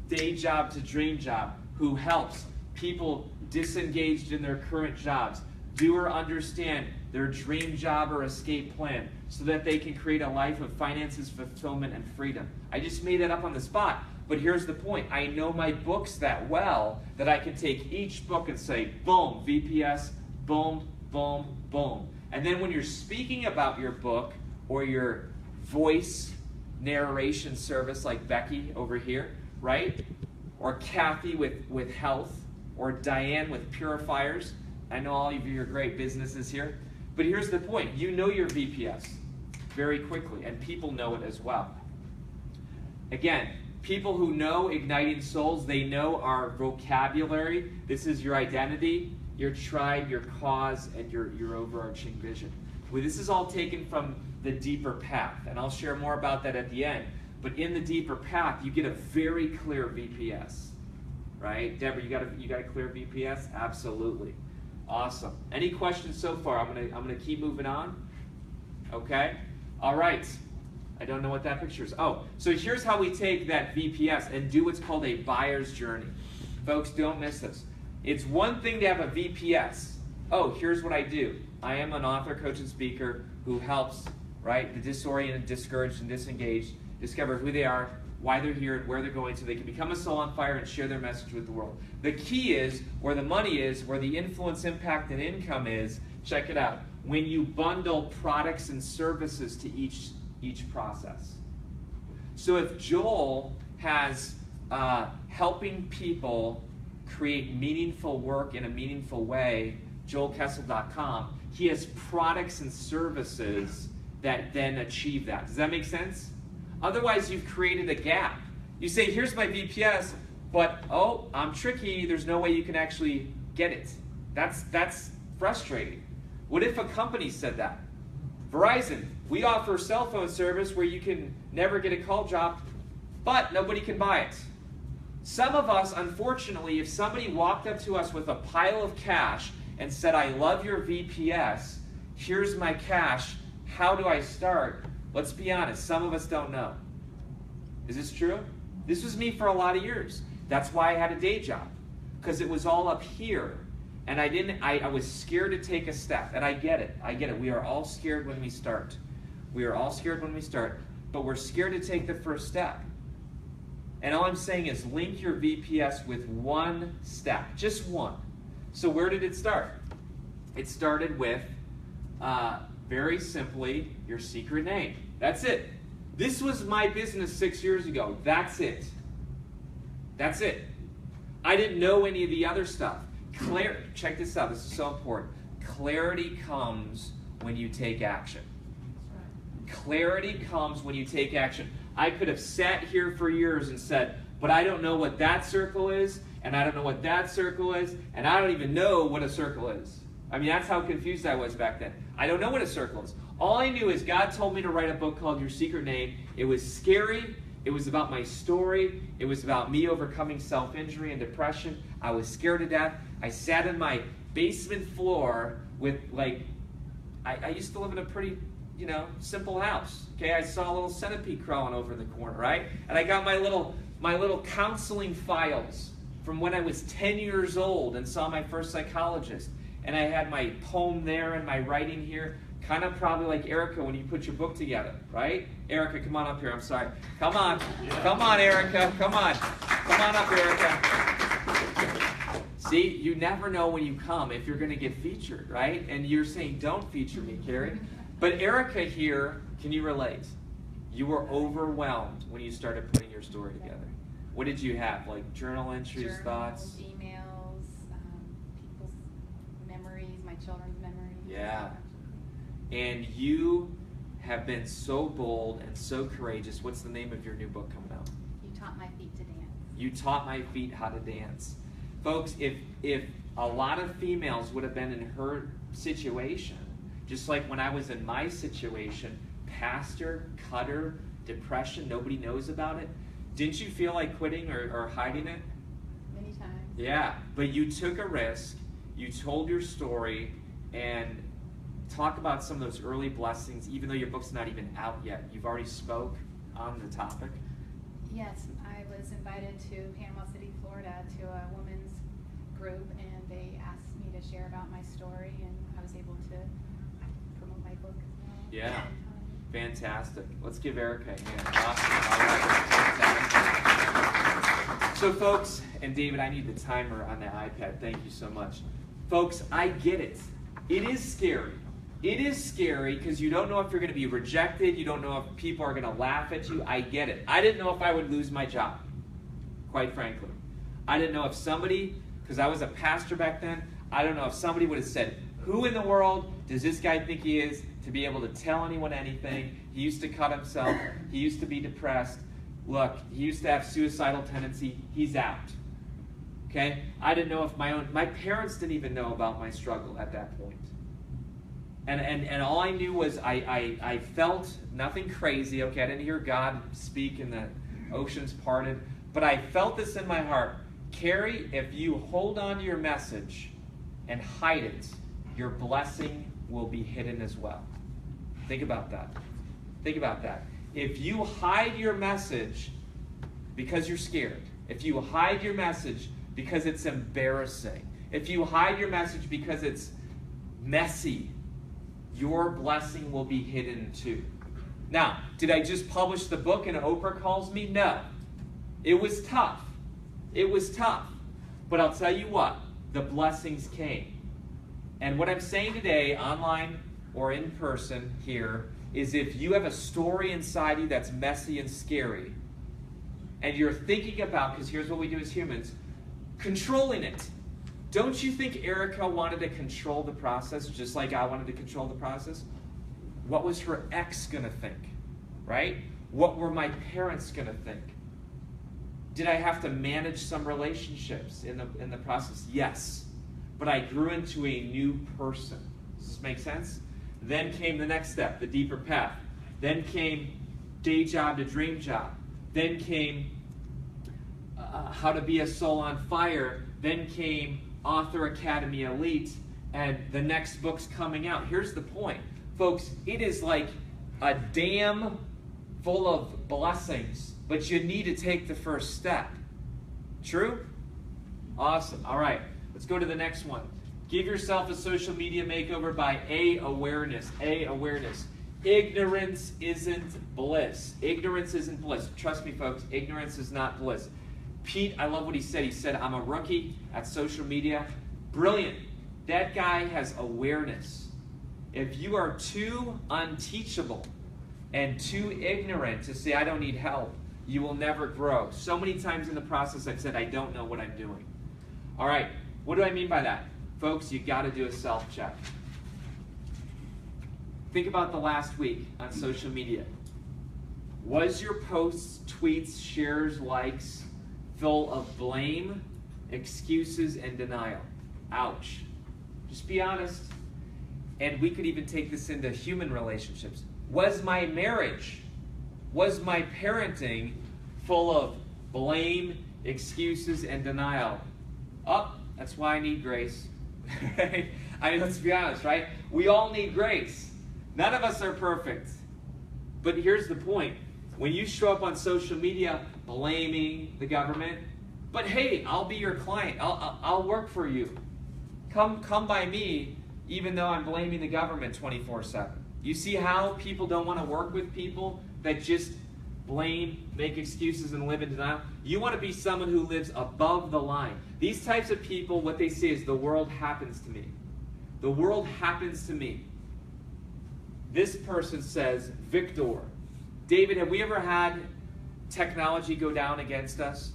Day Job to Dream Job who helps people disengaged in their current jobs do or understand their dream job or escape plan so that they can create a life of finances, fulfillment, and freedom. I just made that up on the spot. But here's the point. I know my books that well that I can take each book and say, boom, VPS, boom, boom, boom. And then when you're speaking about your book or your voice narration service like Becky over here, right? Or Kathy with health, or Diane with purifiers. I know all of you are great businesses here. But here's the point. You know your VPS very quickly, and people know it as well. Again, people who know Igniting Souls, they know our vocabulary. This is your identity, your tribe, your cause, and your overarching vision. Well, this is all taken from the deeper path, and I'll share more about that at the end. But in the deeper path, you get a very clear VPS, right? Deborah, you got a clear VPS? Absolutely. Awesome. Any questions so far? I'm gonna keep moving on. Okay. All right. I don't know what that picture is. Oh, so here's how we take that VPS and do what's called a buyer's journey. Folks, don't miss this. It's one thing to have a VPS. Oh, here's what I do. I am an author, coach, and speaker who helps, right, the disoriented, discouraged, and disengaged discover who they are, why they're here, and where they're going so they can become a soul on fire and share their message with the world. The key is, where the money is, where the influence, impact, and income is, check it out, when you bundle products and services to each process. So if Joel has helping people create meaningful work in a meaningful way, joelkessel.com, he has products and services that then achieve that. Does that make sense? Otherwise, you've created a gap. You say, here's my VPS, but oh, I'm tricky, there's no way you can actually get it. That's frustrating. What if a company said that? Verizon, we offer cell phone service where you can never get a call dropped, but nobody can buy it. Some of us, unfortunately, if somebody walked up to us with a pile of cash and said, I love your VPS, here's my cash, how do I start? Let's be honest, some of us don't know. Is this true? This was me for a lot of years. That's why I had a day job, because it was all up here. And I was scared to take a step. And I get it. We are all scared when we start. We are all scared when we start, but we're scared to take the first step. And all I'm saying is link your VPS with one step, just one. So where did it start? It started with, very simply, your secret name. That's it. This was my business 6 years ago. That's it. That's it. I didn't know any of the other stuff. Check this out. This is so important. Clarity comes when you take action. Clarity comes when you take action. I could have sat here for years and said, but I don't know what that circle is, and I don't know what that circle is, and I don't even know what a circle is. I mean, that's how confused I was back then. I don't know what a circle is. All I knew is God told me to write a book called Your Secret Name. It was scary. It was about my story. It was about me overcoming self-injury and depression. I was scared to death. I sat in my basement floor with, like, I used to live in a pretty, simple house. Okay, I saw a little centipede crawling over in the corner, right? And I got my little counseling files from when I was 10 years old and saw my first psychologist. And I had my poem there and my writing here, kind of probably like Erica when you put your book together, right? Erica, come on up here. I'm sorry. Come on. Come on, Erica. Come on. Come on up, Erica. See, you never know when you come if you're going to get featured, right? And you're saying, don't feature me, Kary. But Erica here, can you relate? You were overwhelmed when you started putting your story together. What did you have? Like journal entries, thoughts? Emails, people's memories, my children's memories. Yeah. And you have been so bold and so courageous. What's the name of your new book coming out? You taught my feet to dance. You taught my feet how to dance. Folks, if a lot of females would have been in her situation, just like when I was in my situation, pastor, cutter, depression, nobody knows about it, didn't you feel like quitting or hiding it? Many times. Yeah, but you took a risk, you told your story, and talk about some of those early blessings, even though your book's not even out yet. You've already spoke on the topic. Yes, I was invited to Panama City, Florida to a women's group, and they asked me to share about my story, and I was able to Yeah. Fantastic. Let's give Erica a hand. Awesome. All right. Fantastic. So folks, and David, I need the timer on the iPad. Thank you so much. Folks, I get it. It is scary. It is scary because you don't know if you're going to be rejected. You don't know if people are going to laugh at you. I get it. I didn't know if I would lose my job, quite frankly. I didn't know if somebody, because I was a pastor back then, I don't know if somebody would have said, who in the world does this guy think he is to be able to tell anyone anything? He used to cut himself. He used to be depressed. Look, he used to have suicidal tendency. He's out. Okay? I didn't know if my parents didn't even know about my struggle at that point. And all I knew was I felt nothing crazy. Okay, I didn't hear God speak and the oceans parted. But I felt this in my heart. Kary, if you hold on to your message and hide it, your blessing will be hidden as well. Think about that. Think about that. If you hide your message because you're scared, if you hide your message because it's embarrassing, if you hide your message because it's messy, your blessing will be hidden too. Now, did I just publish the book and Oprah calls me? No. It was tough. It was tough. But I'll tell you what, the blessings came. And what I'm saying today, online or in person here, is if you have a story inside you that's messy and scary, and you're thinking about, because here's what we do as humans, controlling it. Don't you think Erica wanted to control the process just like I wanted to control the process? What was her ex going to think, right? What were my parents going to think? Did I have to manage some relationships in the process? Yes. But I grew into a new person. Does this make sense? Then came the next step, the deeper path. Then came day job to dream job. Then came how to be a soul on fire. Then came Author Academy Elite. And the next book's coming out. Here's the point. Folks, it is like a dam full of blessings, but you need to take the first step. True? Awesome. All right. Let's go to the next one. Give yourself a social media makeover by A, awareness. A, awareness. Ignorance isn't bliss. Ignorance isn't bliss. Trust me, folks, ignorance is not bliss. Pete, I love what he said. He said, I'm a rookie at social media. Brilliant. That guy has awareness. If you are too unteachable and too ignorant to say, I don't need help, you will never grow. So many times in the process I've said, I don't know what I'm doing. All right. What do I mean by that? Folks, you got to do a self-check. Think about the last week on social media. Was your posts, tweets, shares, likes full of blame, excuses, and denial? Ouch. Just be honest. And we could even take this into human relationships. Was my marriage, was my parenting full of blame, excuses, and denial? That's why I need grace. Right? I mean, let's be honest, right? We all need grace. None of us are perfect. But here's the point. When you show up on social media blaming the government, but hey, I'll be your client. I'll work for you. Come by me, even though I'm blaming the government 24/7. You see how people don't want to work with people that just blame, make excuses, and live in denial? You want to be someone who lives above the line. These types of people, what they say is, the world happens to me. The world happens to me. This person says, Victor. David, have we ever had technology go down against us?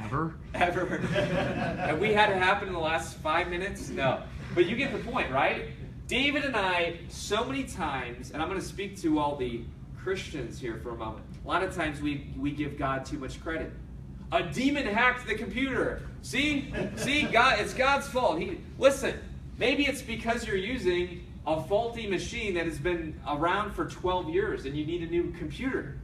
Ever? Ever. Have we had it happen in the last 5 minutes? No. But you get the point, right? David and I, so many times, and I'm going to speak to all the Christians here for a moment. A lot of times we give God too much credit. A demon hacked the computer. See, God, it's God's fault. Listen, maybe it's because you're using a faulty machine that has been around for 12 years and you need a new computer.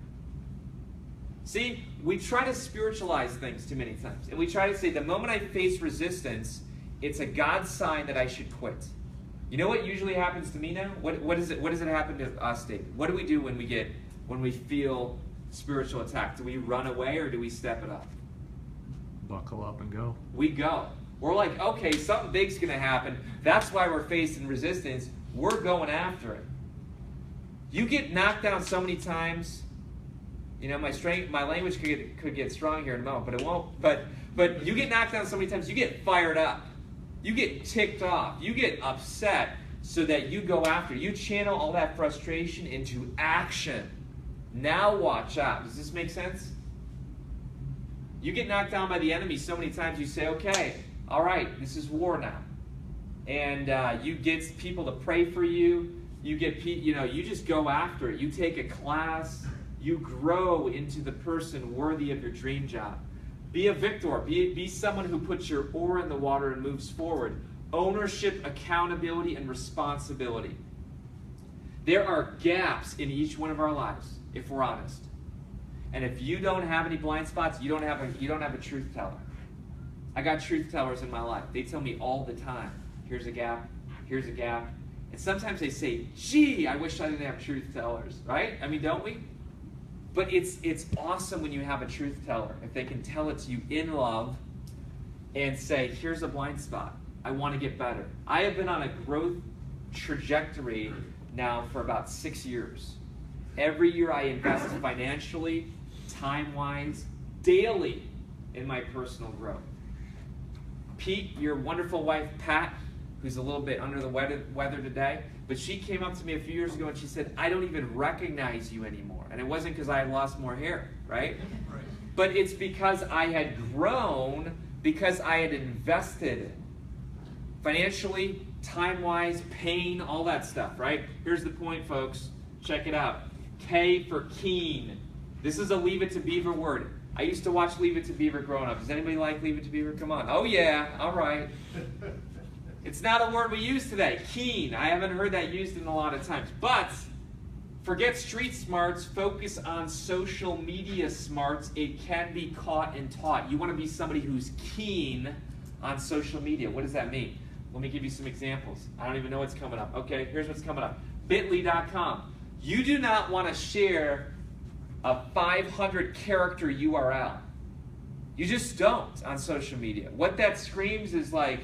See, we try to spiritualize things too many times. And we try to say, the moment I face resistance, it's a God sign that I should quit. You know what usually happens to me now? What does it happen to us, David? What do we do when we feel spiritual attack? Do we run away or do we step it up? Buckle up and go. We go. We're like, okay, something big's going to happen. That's why we're facing resistance. We're going after it. You get knocked down so many times. You know, my language could get strong here in a moment, but it won't. But you get knocked down so many times, you get fired up. You get ticked off. You get upset so that you go after. You channel all that frustration into action. Now watch out. Does this make sense? You get knocked down by the enemy so many times, you say, okay, all right, this is war now. And you get people to pray for you. You get, you just go after it. You take a class. You grow into the person worthy of your dream job. Be a victor. Be someone who puts your oar in the water and moves forward. Ownership, accountability, and responsibility. There are gaps in each one of our lives, if we're honest. And if you don't have any blind spots, you don't have a truth teller. I got truth tellers in my life. They tell me all the time, here's a gap, here's a gap. And sometimes they say, gee, I wish I didn't have truth tellers, right? I mean, don't we? But it's awesome when you have a truth teller, if they can tell it to you in love and say, here's a blind spot. I want to get better. I have been on a growth trajectory now for about 6 years. Every year I invest financially, time-wise, daily in my personal growth. Pete, your wonderful wife, Pat, who's a little bit under the weather today, but she came up to me a few years ago and she said, I don't even recognize you anymore. And it wasn't because I had lost more hair, right? But it's because I had grown, because I had invested financially, time-wise, pain, all that stuff, right? Here's the point, folks. Check it out. K for keen. This is a Leave It to Beaver word. I used to watch Leave It to Beaver growing up. Does anybody like Leave It to Beaver? Come on. Oh, yeah. All right. It's not a word we use today. Keen. I haven't heard that used in a lot of times. But forget street smarts. Focus on social media smarts. It can be caught and taught. You want to be somebody who's keen on social media. What does that mean? Let me give you some examples. I don't even know what's coming up. Okay, here's what's coming up. Bitly.com. You do not want to share a 500-character URL. You just don't on social media. What that screams is like,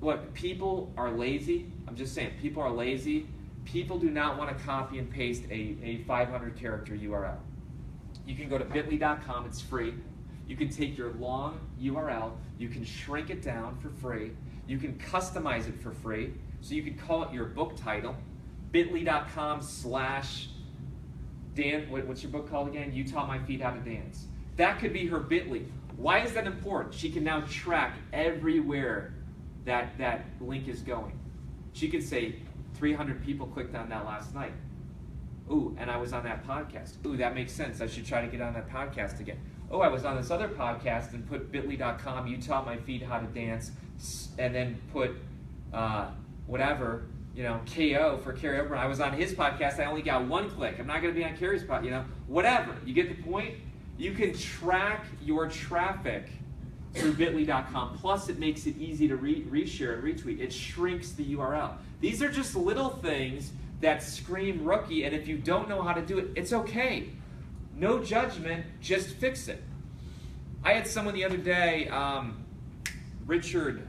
look, people are lazy. I'm just saying, people are lazy. People do not want to copy and paste a 500-character URL. You can go to bitly.com. It's free. You can take your long URL. You can shrink it down for free. You can customize it for free. So you could call it your book title. Bitly.com/Dan, what's your book called again? You Taught My Feet How to Dance. That could be her Bitly. Why is that important? She can now track everywhere that link is going. She could say, 300 people clicked on that last night. Ooh, and I was on that podcast. Ooh, that makes sense. I should try to get on that podcast again. Oh, I was on this other podcast and put bitly.com, You Taught My Feet How to Dance, and then put whatever, KO for Kary Oberbrunner. I was on his podcast. I only got 1 click. I'm not going to be on Kary's podcast, whatever. You get the point? You can track your traffic through bitly.com. Plus, it makes it easy to reshare and retweet. It shrinks the URL. These are just little things that scream rookie, and if you don't know how to do it, it's okay. No judgment, just fix it. I had someone the other day, Richard,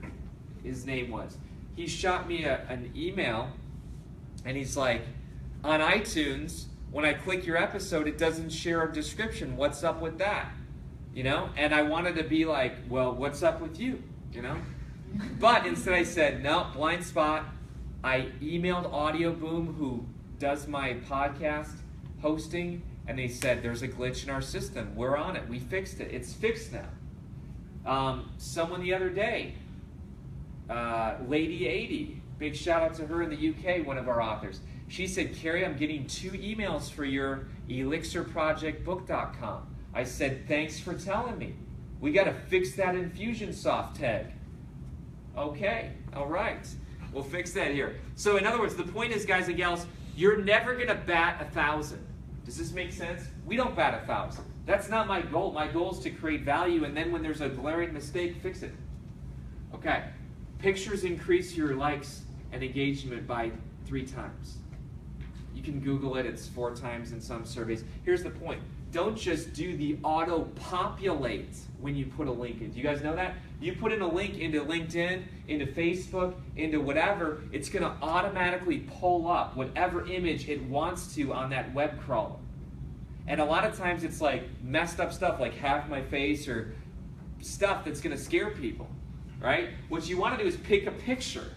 his name was. He shot me an email, and he's like, on iTunes, when I click your episode, it doesn't share a description. What's up with that? And I wanted to be like, well, what's up with you? But instead I said, no, blind spot. I emailed Audio Boom, who does my podcast hosting, and they said, there's a glitch in our system. We're on it. We fixed it. It's fixed now. Someone the other day, Lady 80, big shout out to her in the UK, one of our authors. She said, Kary, I'm getting 2 emails for your elixirprojectbook.com. I said, thanks for telling me. We got to fix that Infusionsoft tag. Okay, all right. We'll fix that here. So in other words, the point is, guys and gals, you're never going to bat 1,000. Does this make sense? We don't bat 1,000. That's not my goal. My goal is to create value, and then when there's a glaring mistake, fix it. Okay. Pictures increase your likes and engagement by 3 times. You can Google it. It's 4 times in some surveys. Here's the point. Don't just do the auto-populate when you put a link in. Do you guys know that? You put in a link into LinkedIn, into Facebook, into whatever, it's going to automatically pull up whatever image it wants to on that web crawler. And a lot of times it's like messed up stuff like half my face or stuff that's going to scare people, right? What you want to do is pick a picture.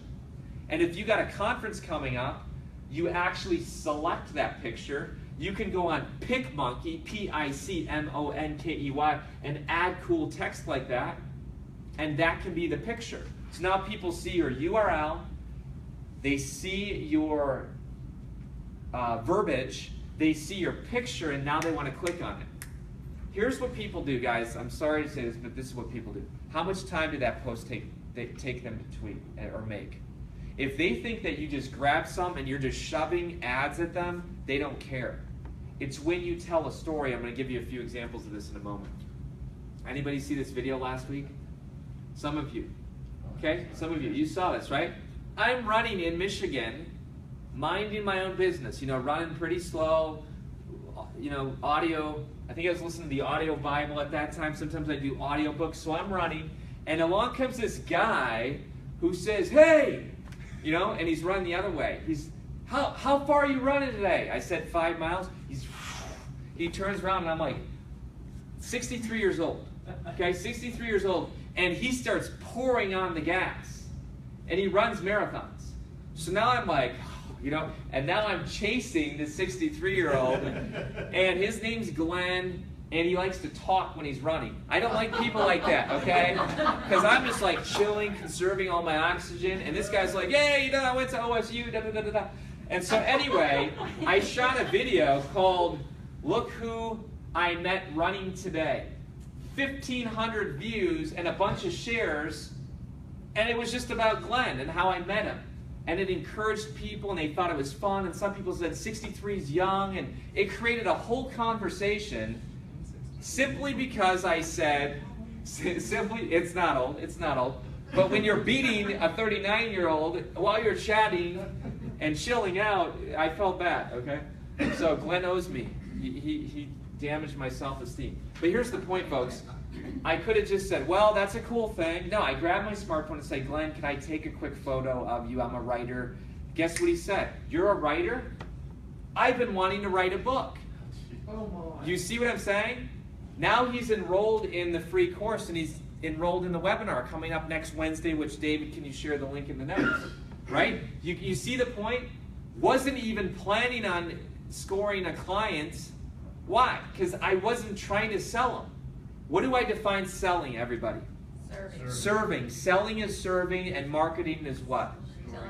And if you got a conference coming up, you actually select that picture. You can go on PicMonkey, Picmonkey, and add cool text like that. And that can be the picture. So now people see your URL, they see your verbiage, they see your picture, and now they want to click on it. Here's what people do, guys. I'm sorry to say this, but this is what people do. How much time did that post take them to tweet or make? If they think that you just grab some and you're just shoving ads at them, they don't care. It's when you tell a story. I'm going to give you a few examples of this in a moment. Anybody see this video last week? Some of you. Okay, some of you. You saw this, right? I'm running in Michigan, minding my own business, running pretty slow, audio. I think I was listening to the audio Bible at that time. Sometimes I do audiobooks, so I'm running, and along comes this guy who says, hey, and he's running the other way. How far are you running today? I said 5 miles. He turns around, and I'm like, 63 years old. Okay, 63 years old, and he starts pouring on the gas, and he runs marathons. So now I'm like, and now I'm chasing this 63-year-old, and his name's Glenn, and he likes to talk when he's running. I don't like people like that, okay? Because I'm just like chilling, conserving all my oxygen, and this guy's like, hey, I went to OSU, da da da da da. And so anyway, I shot a video called Look Who I Met Running Today. 1,500 views and a bunch of shares, and it was just about Glenn and how I met him. And it encouraged people, and they thought it was fun, and some people said 63 is young, and it created a whole conversation simply because I said, it's not old, but when you're beating a 39-year-old while you're chatting and chilling out, I felt bad, okay? So Glenn owes me. He damaged my self-esteem. But here's the point, folks. I could have just said, well, that's a cool thing. No, I grabbed my smartphone and said, Glenn, can I take a quick photo of you? I'm a writer. Guess what he said? You're a writer? I've been wanting to write a book. Oh my. You see what I'm saying? Now he's enrolled in the free course, and he's enrolled in the webinar coming up next Wednesday, which, David, can you share the link in the notes? Right? You see the point? Wasn't even planning on scoring a client. Why? Because I wasn't trying to sell them. What do I define selling, everybody? Serving. Serving. Selling is serving, and marketing is what?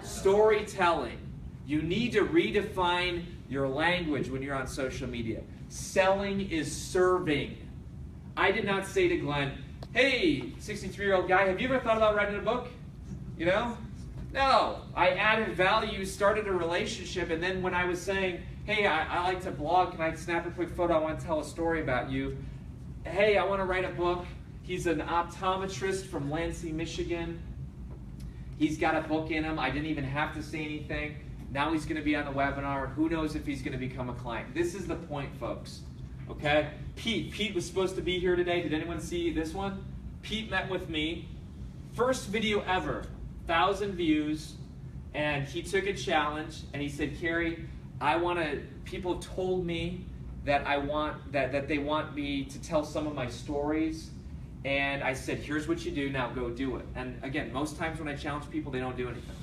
Storytelling. You need to redefine your language when you're on social media. Selling is serving. I did not say to Glenn, hey, 63-year-old guy, have you ever thought about writing a book? No. I added value, started a relationship, and then when I was saying, hey, I like to blog, can I snap a quick photo? I want to tell a story about you. Hey, I want to write a book. He's an optometrist from Lansing, Michigan. He's got a book in him. I didn't even have to say anything. Now he's going to be on the webinar. Who knows if he's going to become a client? This is the point, folks. Okay? Pete was supposed to be here today. Did anyone see this one? Pete met with me. First video ever. 1,000 views. And he took a challenge. And he said, Kary, people have told me that that they want me to tell some of my stories, and I said, here's what you do, now go do it. And again, most times when I challenge people, they don't do anything.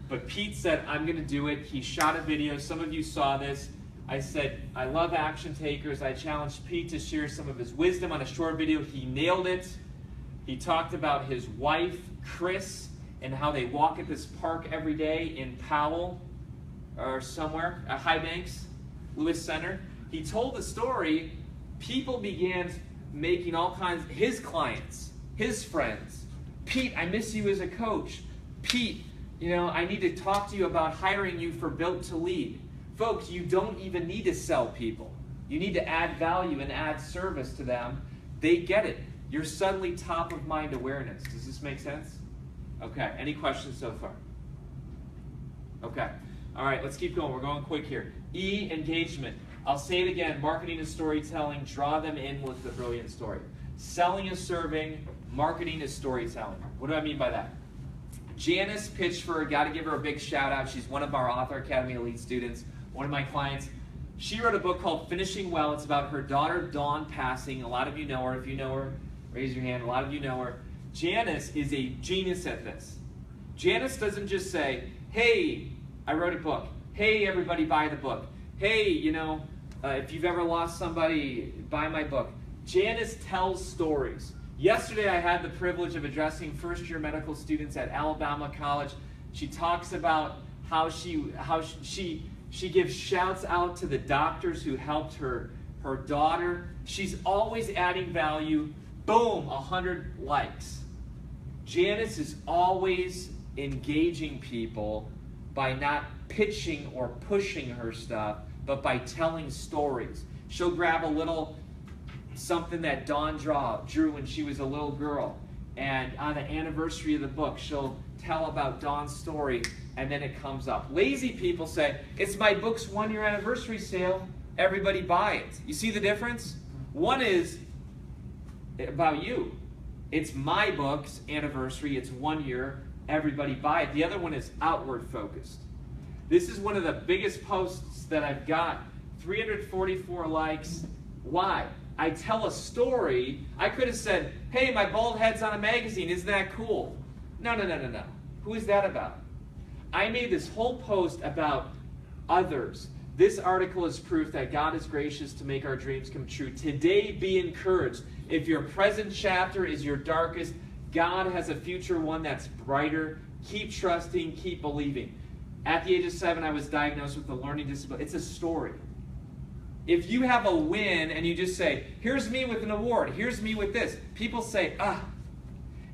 But Pete said, I'm gonna do it. He shot a video, some of you saw this. I said, I love action takers. I challenged Pete to share some of his wisdom on a short video. He nailed it. He talked about his wife, Chris, and how they walk at this park every day in Powell, or somewhere, at High Banks, Lewis Center. He told the story. People began making all kinds, his clients, his friends. Pete, I miss you as a coach. Pete, I need to talk to you about hiring you for Built to Lead. Folks, you don't even need to sell people. You need to add value and add service to them. They get it. You're suddenly top of mind awareness. Does this make sense? Okay, any questions so far? Okay, all right, let's keep going. We're going quick here. E, engagement. I'll say it again, marketing is storytelling, draw them in with the brilliant story. Selling is serving, marketing is storytelling. What do I mean by that? Janice Pitchford, got to give her a big shout out. She's one of our Author Academy Elite students, one of my clients. She wrote a book called Finishing Well. It's about her daughter Dawn passing. A lot of you know her. If you know her, raise your hand. A lot of you know her. Janice is a genius at this. Janice doesn't just say, hey, I wrote a book. Hey, everybody buy the book. Hey, if you've ever lost somebody, buy my book. Janice tells stories. Yesterday I had the privilege of addressing first-year medical students at Alabama College. She talks about how she gives shouts out to the doctors who helped her daughter. She's always adding value. Boom, 100 likes. Janice is always engaging people by not pitching or pushing her stuff, but by telling stories. She'll grab a little something that Dawn drew when she was a little girl, and on the anniversary of the book, she'll tell about Dawn's story, and then it comes up. Lazy people say, it's my book's 1-year anniversary sale, everybody buy it. You see the difference? One is about you. It's my book's anniversary, it's 1 year, everybody buy it. The other one is outward focused. This is one of the biggest posts that I've got, 344 likes. Why? I tell a story. I could have said, hey, my bald head's on a magazine, isn't that cool? No. Who is that about? I made this whole post about others. This article is proof that God is gracious to make our dreams come true. Today, be encouraged. If your present chapter is your darkest, God has a future one that's brighter. Keep trusting, keep believing. At the age of 7, I was diagnosed with a learning disability. It's a story. If you have a win and you just say, here's me with an award, here's me with this, people say,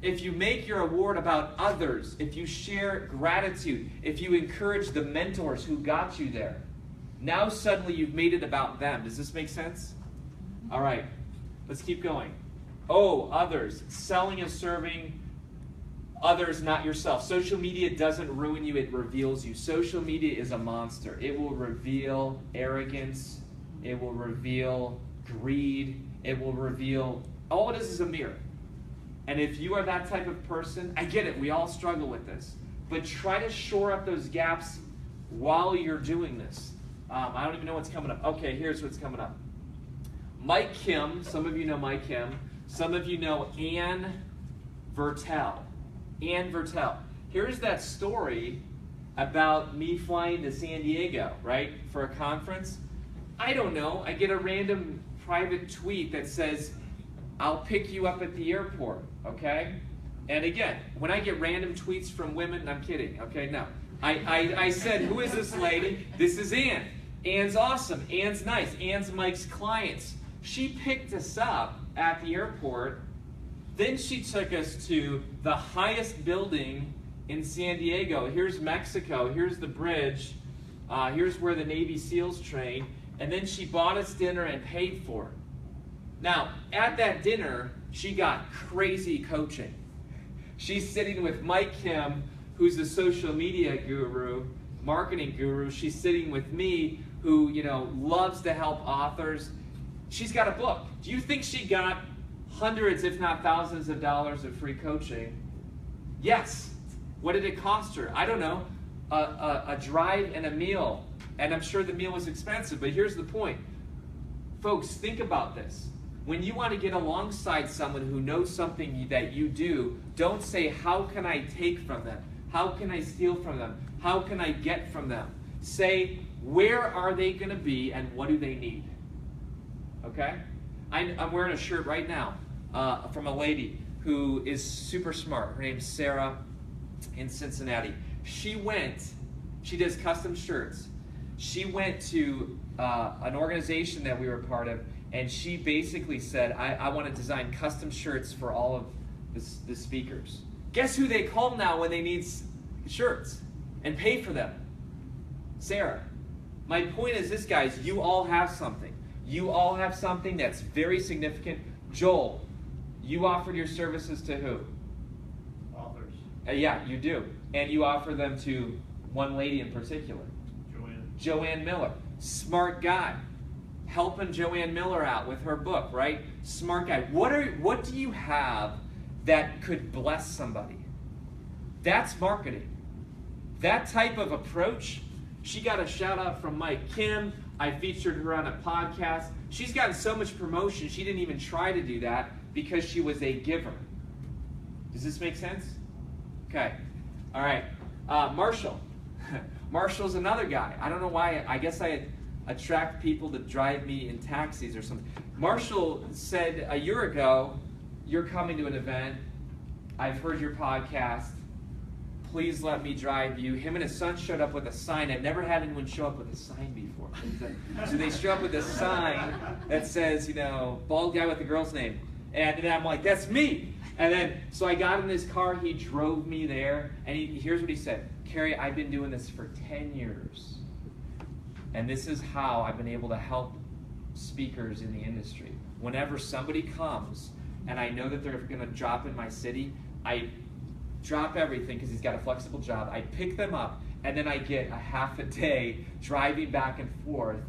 If you make your award about others, if you share gratitude, if you encourage the mentors who got you there, now suddenly you've made it about them. Does this make sense? All right, let's keep going. Others. Selling and serving others, not yourself. Social media doesn't ruin you, it reveals you. Social media is a monster. It will reveal arrogance. It will reveal greed. It will reveal, all it is a mirror. And if you are that type of person, I get it, we all struggle with this. But try to shore up those gaps while you're doing this. I don't even know what's coming up. Okay, here's what's coming up. Mike Kim, some of you know Mike Kim. Some of you know Ann Vertel. Ann Vertel. Here's that story about me flying to San Diego, right, for a conference. I don't know. I get a random private tweet that says, I'll pick you up at the airport, okay? And again, when I get random tweets from women, I'm kidding, okay? No. I said, who is this lady? This is Ann. Ann's awesome. Ann's nice. Ann's Mike's clients. She picked us up at the airport. Then she took us to the highest building in San Diego. Here's Mexico. Here's the bridge. Here's where the Navy SEALs train. And then she bought us dinner and paid for it. Now, at that dinner, she got crazy coaching. She's sitting with Mike Kim, who's a social media guru, marketing guru. She's sitting with me, who, loves to help authors. She's got a book. Do you think she got hundreds, if not thousands of dollars of free coaching? Yes. What did it cost her? I don't know. A drive and a meal. And I'm sure the meal was expensive, but here's the point. Folks, think about this. When you want to get alongside someone who knows something that you do, don't say, how can I take from them? How can I steal from them? How can I get from them? Say, where are they going to be and what do they need? Okay? I'm wearing a shirt right now from a lady who is super smart. Her name's Sarah in Cincinnati. She does custom shirts. She went to an organization that we were part of, and she basically said, I want to design custom shirts for all of the speakers. Guess who they call now when they need shirts and pay for them? Sarah. My point is this, guys, you all have something. You all have something that's very significant. Joel, you offered your services to who? Authors. Yeah, you do. And you offer them to one lady in particular. Joanne Miller. Smart guy. Helping Joanne Miller out with her book, right? Smart guy. What do you have that could bless somebody. That's marketing. That type of approach, she got a shout out from Mike Kim. I featured her on a podcast. She's gotten so much promotion, she didn't even try to do that because she was a giver. Does this make sense? Okay. All right. Marshall. Marshall's another guy. I don't know why. I guess I attract people to drive me in taxis or something. Marshall said a year ago, you're coming to an event. I've heard your podcast. Please let me drive you. Him and his son showed up with a sign. I've never had anyone show up with a sign before. So they show up with a sign that says, you know, bald guy with the girl's name. And then I'm like, that's me. And then, so I got in his car. He drove me there. And here's what he said. Kary, I've been doing this for 10 years. And this is how I've been able to help speakers in the industry. Whenever somebody comes and I know that they're going to drop in my city, I drop everything because he's got a flexible job. I pick them up, and then I get a half a day driving back and forth,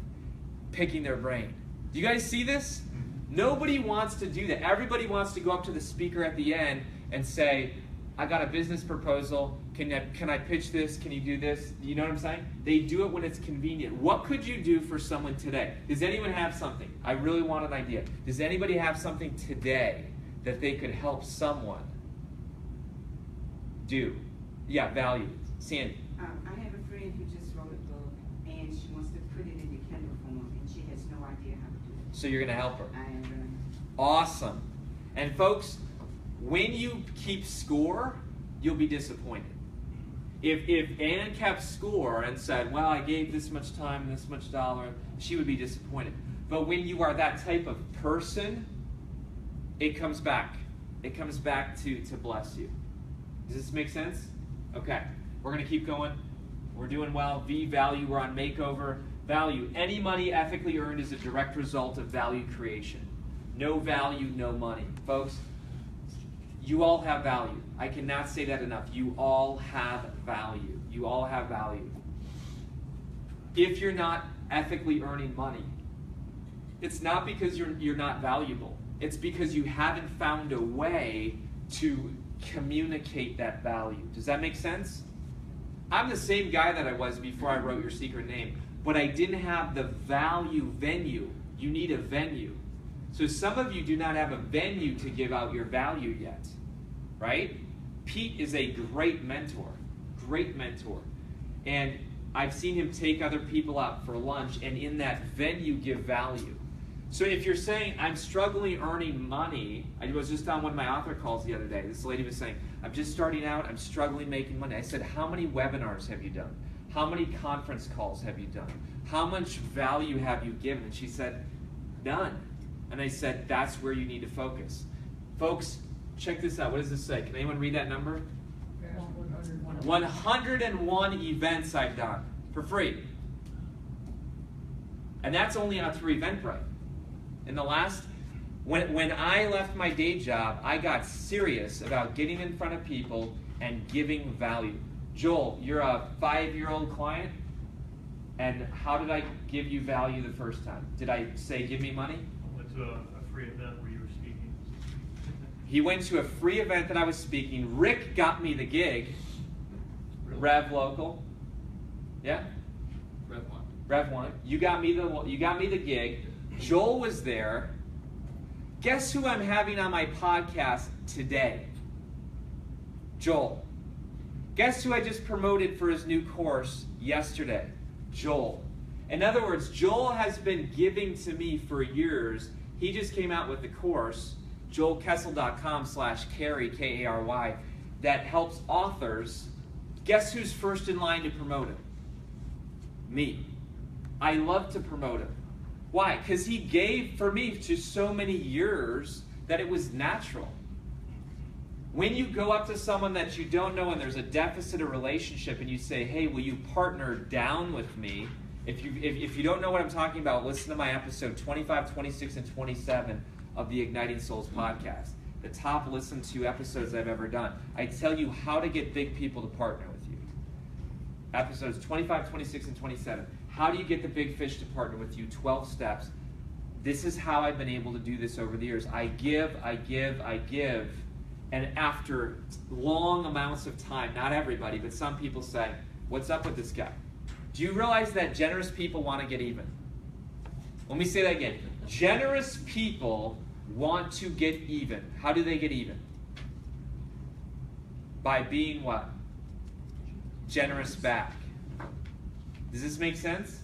picking their brain. Do you guys see this? Nobody wants to do that. Everybody wants to go up to the speaker at the end and say, I got a business proposal. Can I pitch this? Can you do this? You know what I'm saying? They do it when it's convenient. What could you do for someone today? Does anyone have something? I really want an idea. Does anybody have something today that they could help someone do? Yeah, value. Sandy. I have a friend who just wrote a book, and she wants to put it in the Kindle form, and she has no idea how to do it. So you're going to help her? I am going to. Awesome. And folks, when you keep score, you'll be disappointed. If Ann kept score and said, well, I gave this much time, this much dollar, she would be disappointed. But when you are that type of person, it comes back. It comes back to bless you. Does this make sense? Okay, we're going to keep going. We're doing well. V, value, we're on Makeover. Value, any money ethically earned is a direct result of value creation. No value, no money. Folks, you all have value. I cannot say that enough. You all have value. You all have value. If you're not ethically earning money, it's not because you're not valuable. It's because you haven't found a way to communicate that value. Does that make sense? I'm the same guy that I was before I wrote Your Secret Name, but I didn't have the value venue. You need a venue. So some of you do not have a venue to give out your value yet, right? Pete is a great mentor, and I've seen him take other people out for lunch and in that venue give value. So if you're saying, I'm struggling earning money, I was just on one of my author calls the other day. This lady was saying, I'm just starting out, I'm struggling making money. I said, how many webinars have you done? How many conference calls have you done? How much value have you given? And she said, none. And I said, that's where you need to focus. Folks, check this out. What does this say? Can anyone read that number? 101 events I've done for free. And that's only on through Eventbrite. In the last, when I left my day job, I got serious about getting in front of people and giving value. Joel, you're a 5-year-old client, and how did I give you value the first time? Did I say, give me money? I went to a free event where you were speaking. He went to a free event that I was speaking. Rick got me the gig. Really? Rev Local. Yeah? Rev 1. You got me the gig. Joel was there. Guess who I'm having on my podcast today? Joel. Guess who I just promoted for his new course yesterday? Joel. In other words, Joel has been giving to me for years. He just came out with the course, joelkessel.com/Kary, K-A-R-Y, that helps authors. Guess who's first in line to promote him? Me. I love to promote him. Why? Because he gave for me to so many years that it was natural. When you go up to someone that you don't know and there's a deficit of relationship and you say, hey, will you partner down with me? If you don't know what I'm talking about, listen to my episode 25, 26, and 27 of the Igniting Souls podcast. The top listened to episodes I've ever done. I tell you how to get big people to partner with you. Episodes 25, 26, and 27. How do you get the big fish to partner with you? 12 steps. This is how I've been able to do this over the years. I give, And after long amounts of time, not everybody, but some people say, what's up with this guy? Do you realize that generous people want to get even? Let me say that again. Generous people want to get even. How do they get even? By being what? Generous back. Does this make sense?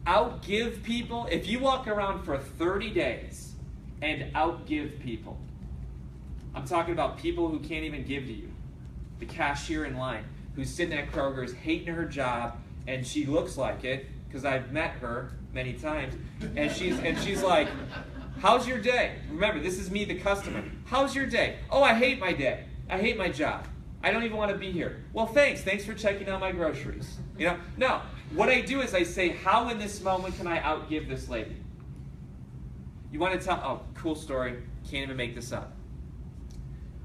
Outgive people. If you walk around for 30 days and outgive people, I'm talking about people who can't even give to you. The cashier in line who's sitting at Kroger's hating her job, and she looks like it because I've met her many times, and she's like, how's your day? Remember, this is me, the customer. How's your day? Oh, I hate my day. I hate my job. I don't even want to be here. Well, thanks. Thanks for checking out my groceries. You know? No. What I do is I say, how in this moment can I outgive this lady? You want to tell? Oh, cool story. Can't even make this up.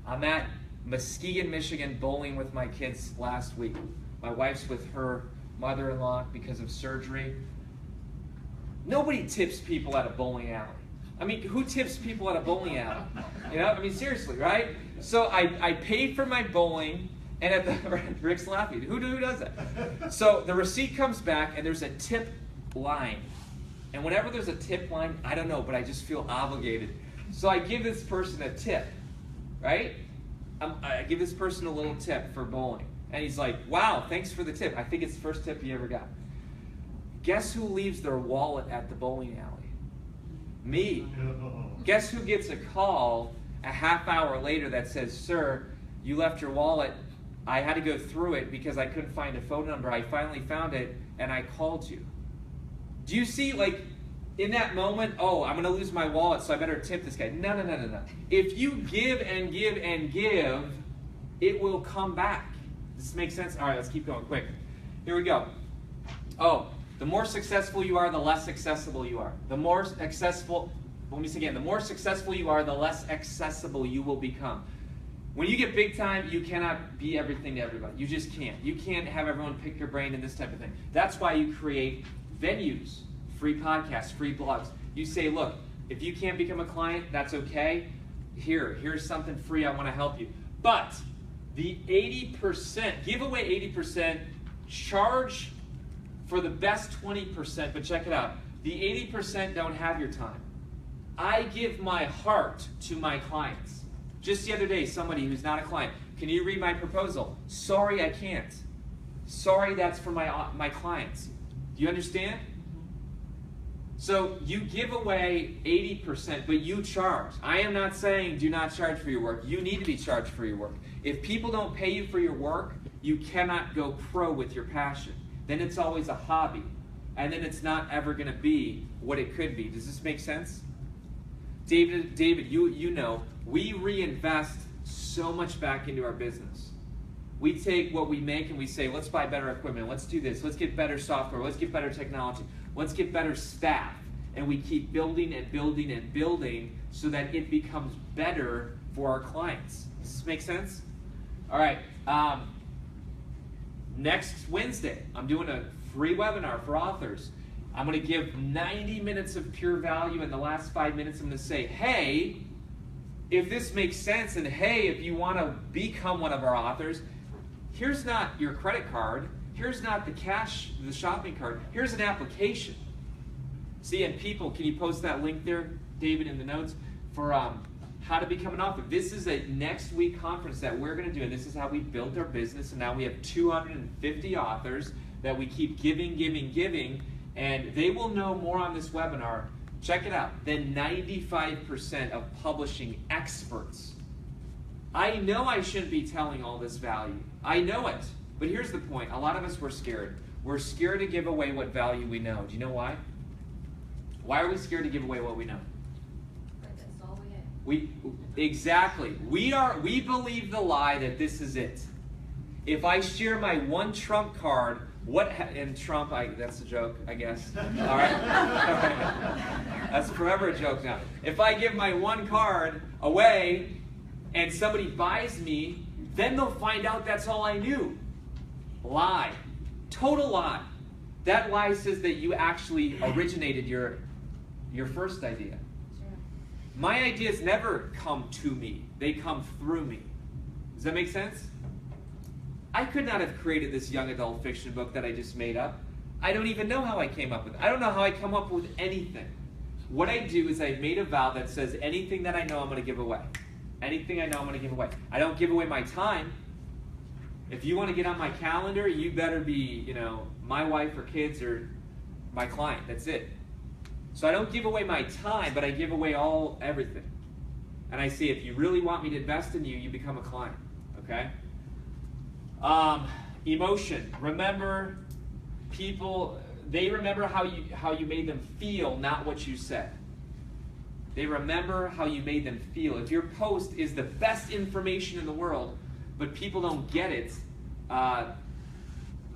I'm at Muskegon, Michigan, bowling with my kids last week. My wife's with her mother-in-law because of surgery. Nobody tips people at a bowling alley. I mean, who tips people at a bowling alley? You know, I mean, seriously, right? So I paid for my bowling, and at the Rick's laughing. Who does that? So the receipt comes back, and there's a tip line. And whenever there's a tip line, I don't know, but I just feel obligated. So I give this person a tip, right? I give this person a little tip for bowling. And he's like, wow, thanks for the tip. I think it's the first tip he ever got. Guess who leaves their wallet at the bowling alley? Me. Guess who gets a call a half hour later that says, sir, you left your wallet. I had to go through it because I couldn't find a phone number. I finally found it, and I called you. Do you see, like, in that moment, oh, I'm going to lose my wallet, so I better tip this guy. No. If you give and give and give, it will come back. Does this make sense? All right, let's keep going quick. Here we go. Oh, the more successful you are, the less accessible you are. The more accessible, let me say again, the more successful you are, the less accessible you will become. When you get big time, you cannot be everything to everybody. You just can't. You can't have everyone pick your brain and this type of thing. That's why you create venues, free podcasts, free blogs. You say, look, if you can't become a client, that's okay. Here's something free. I want to help you. But the 80%, give away 80%, charge for the best 20%, but check it out. The 80% don't have your time. I give my heart to my clients. Just the other day, somebody who's not a client, can you read my proposal? Sorry, I can't. Sorry, that's for my clients. Do you understand? So you give away 80%, but you charge. I am not saying do not charge for your work. You need to be charged for your work. If people don't pay you for your work, you cannot go pro with your passion. Then it's always a hobby. And then it's not ever going to be what it could be. Does this make sense? David, you know, we reinvest so much back into our business. We take what we make and we say, let's buy better equipment, let's do this, let's get better software, let's get better technology, let's get better staff. And we keep building and building and building so that it becomes better for our clients. Does this make sense? All right. Next Wednesday, I'm doing a free webinar for authors. I'm going to give 90 minutes of pure value. In the last 5 minutes, I'm going to say, hey, if this makes sense, and hey, if you want to become one of our authors, here's not your credit card. Here's not the shopping cart. Here's an application. See, and people, can you post that link there, David, in the notes, for how to become an author? This is a next week conference that we're going to do, and this is how we built our business, and now we have 250 authors that we keep giving, and they will know more on this webinar, check it out, than 95% of publishing experts. I know I shouldn't be telling all this value. I know it. But here's the point. A lot of us were scared. We're scared to give away what value we know. Do you know why? Why are we scared to give away what we know? But that's all we have. Exactly. We believe the lie that this is it. If I share my one Trump card, and Trump, that's a joke, I guess. All right? That's forever a joke now. If I give my one card away and somebody buys me, then they'll find out that's all I knew. Lie. Total lie. That lie says that you actually originated your first idea. Sure. My ideas never come to me. They come through me. Does that make sense? I could not have created this young adult fiction book that I just made up. I don't even know how I came up with it. I don't know how I come up with anything. What I do is I've made a vow that says anything that I know I'm going to give away. Anything I know I'm going to give away. I don't give away my time. If you want to get on my calendar, you better be, my wife or kids or my client. That's it. So I don't give away my time, but I give away everything. And I say, if you really want me to invest in you, you become a client. Okay? Emotion. Remember, people, they remember how you made them feel, not what you said. They remember how you made them feel. If your post is the best information in the world, but people don't get it,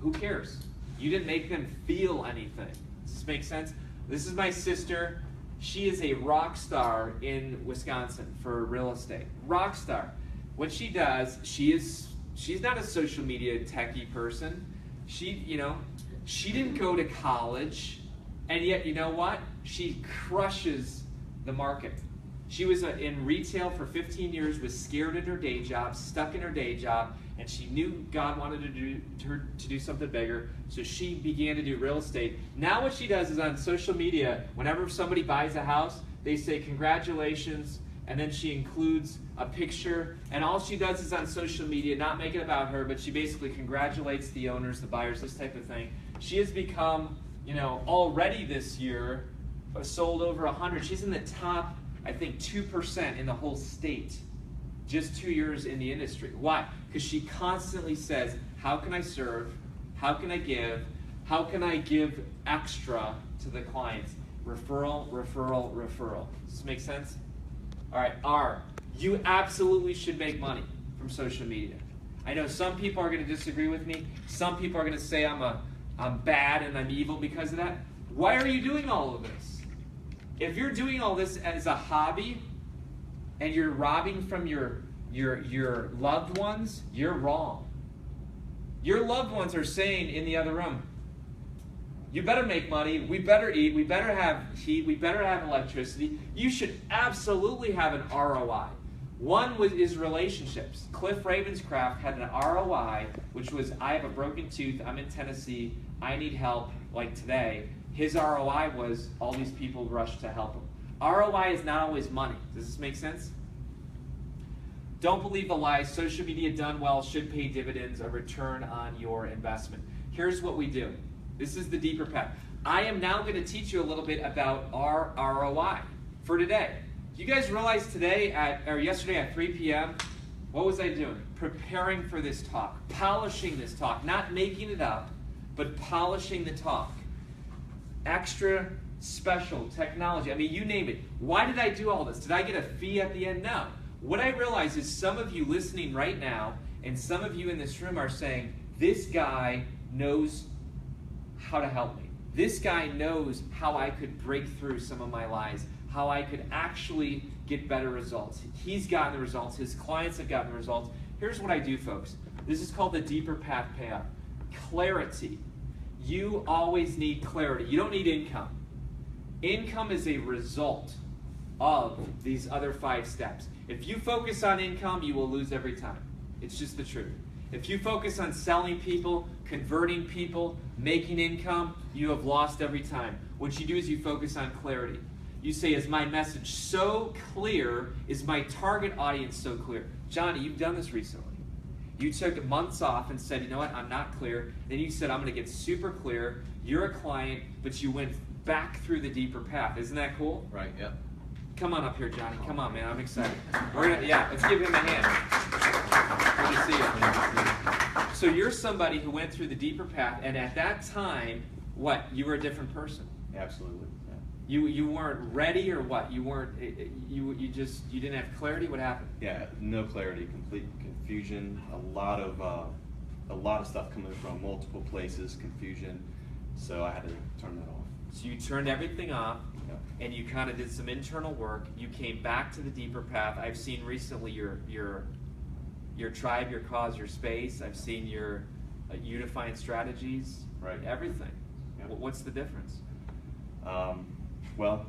who cares? You didn't make them feel anything. Does this make sense? This is my sister. She is a rock star in Wisconsin for real estate. Rock star. What she does, she's not a social media techie person. She didn't go to college, and yet, you know what? She crushes the market. She was in retail for 15 years, was scared in her day job, stuck in her day job, and she knew God wanted her to do something bigger, so she began to do real estate. Now what she does is on social media, whenever somebody buys a house, they say congratulations, and then she includes a picture, and all she does is on social media, not make it about her, but she basically congratulates the owners, the buyers, this type of thing. She has become, already this year, sold over 100. She's in the top, I think, 2% in the whole state, just 2 years in the industry. Why? Because she constantly says, how can I serve? How can I give? How can I give extra to the clients? Referral, referral, referral. Does this make sense? All right, R. You absolutely should make money from social media. I know some people are going to disagree with me. Some people are going to say I'm bad and I'm evil because of that. Why are you doing all of this? If you're doing all this as a hobby and you're robbing from your loved ones, you're wrong. Your loved ones are saying in the other room, you better make money, we better eat, we better have heat, we better have electricity. You should absolutely have an ROI. One is relationships. Cliff Ravenscraft had an ROI, which was, I have a broken tooth, I'm in Tennessee, I need help, like today. His ROI was all these people rushed to help him. ROI is not always money. Does this make sense? Don't believe the lies. Social media done well should pay dividends, a return on your investment. Here's what we do. This is the deeper path. I am now going to teach you a little bit about our ROI for today. Do you guys realize yesterday at 3 p.m., what was I doing? Preparing for this talk, polishing this talk, not making it up, but polishing the talk. Extra special technology. I mean, you name it. Why did I do all this? Did I get a fee at the end? No. What I realize is some of you listening right now and some of you in this room are saying, this guy knows how to help me. This guy knows how I could break through some of my lies, how I could actually get better results. He's gotten the results. His clients have gotten the results. Here's what I do, folks. This is called the deeper path payoff. Clarity. You always need clarity. You don't need income. Income is a result of these other 5 steps. If you focus on income, you will lose every time. It's just the truth. If you focus on selling people, converting people, making income, you have lost every time. What you do is you focus on clarity. You say, is my message so clear? Is my target audience so clear? Johnny, you've done this recently. You took months off and said, you know what, I'm not clear. Then you said, I'm going to get super clear. You're a client, but you went back through the deeper path. Isn't that cool? Right, yeah. Come on up here, Johnny. Come on, man. I'm excited. Let's give him a hand. Good to see you. So you're somebody who went through the deeper path, and at that time, what? You were a different person. Absolutely. You weren't ready, or what? You weren't. You didn't have clarity. What happened? Yeah, no clarity, complete confusion. A lot of stuff coming from multiple places, confusion. So I had to turn that off. So you turned everything off, and you kind of did some internal work. You came back to the deeper path. I've seen recently your tribe, your cause, your space. I've seen your unifying strategies. Right. Everything. Yeah. What's the difference? Well,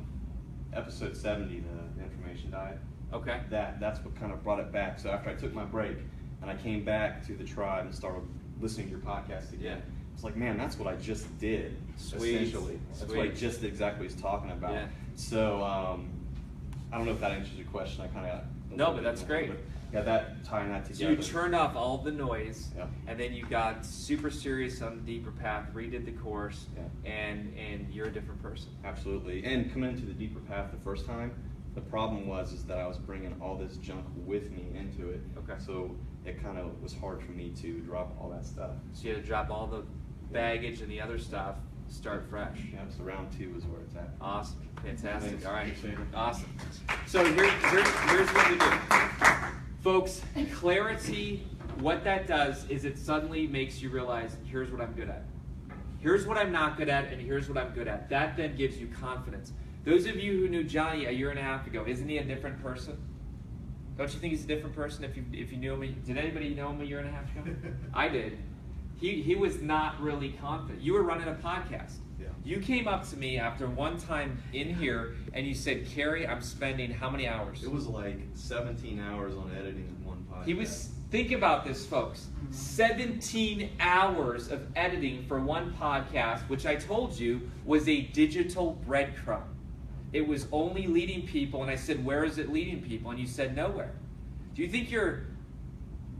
episode 70, the information diet. Okay. That's what kind of brought it back. So after I took my break and I came back to the tribe and started listening to your podcast again, Yeah. it's like, man, that's what I just did. Sweet. Essentially, that's what I Sweet. just did exactly what he's talking about. Yeah. So I don't know if that answers your question. I kind of got a No, little but bit that's more, great. but yeah, that tying that So together. you turned off all the noise, Yeah. and then you got super serious on the deeper path, redid the course, Yeah. and you're a different person. Absolutely. And coming into the deeper path the first time, the problem is that I was bringing all this junk with me into it. Okay. So it kind of was hard for me to drop all that stuff. So you had to drop all the baggage and the other stuff, start fresh. Yeah, so round 2 is where it's at. Awesome. Fantastic. Thanks. All right. Appreciate it. Awesome. So here's what we do. Folks, clarity, what that does is it suddenly makes you realize, here's what I'm good at. Here's what I'm not good at, and here's what I'm good at. That then gives you confidence. Those of you who knew Johnny a year and a half ago, isn't he a different person? Don't you think he's a different person if you knew him? Did anybody know him a year and a half ago? I did. He was not really confident. You were running a podcast. Yeah. You came up to me after one time in here and you said, Kary, I'm spending how many hours? It was like 17 hours on editing one podcast. He was, think about this, folks. 17 hours of editing for one podcast, which I told you was a digital breadcrumb. It was only leading people, and I said, where is it leading people? And you said, nowhere. Do you think your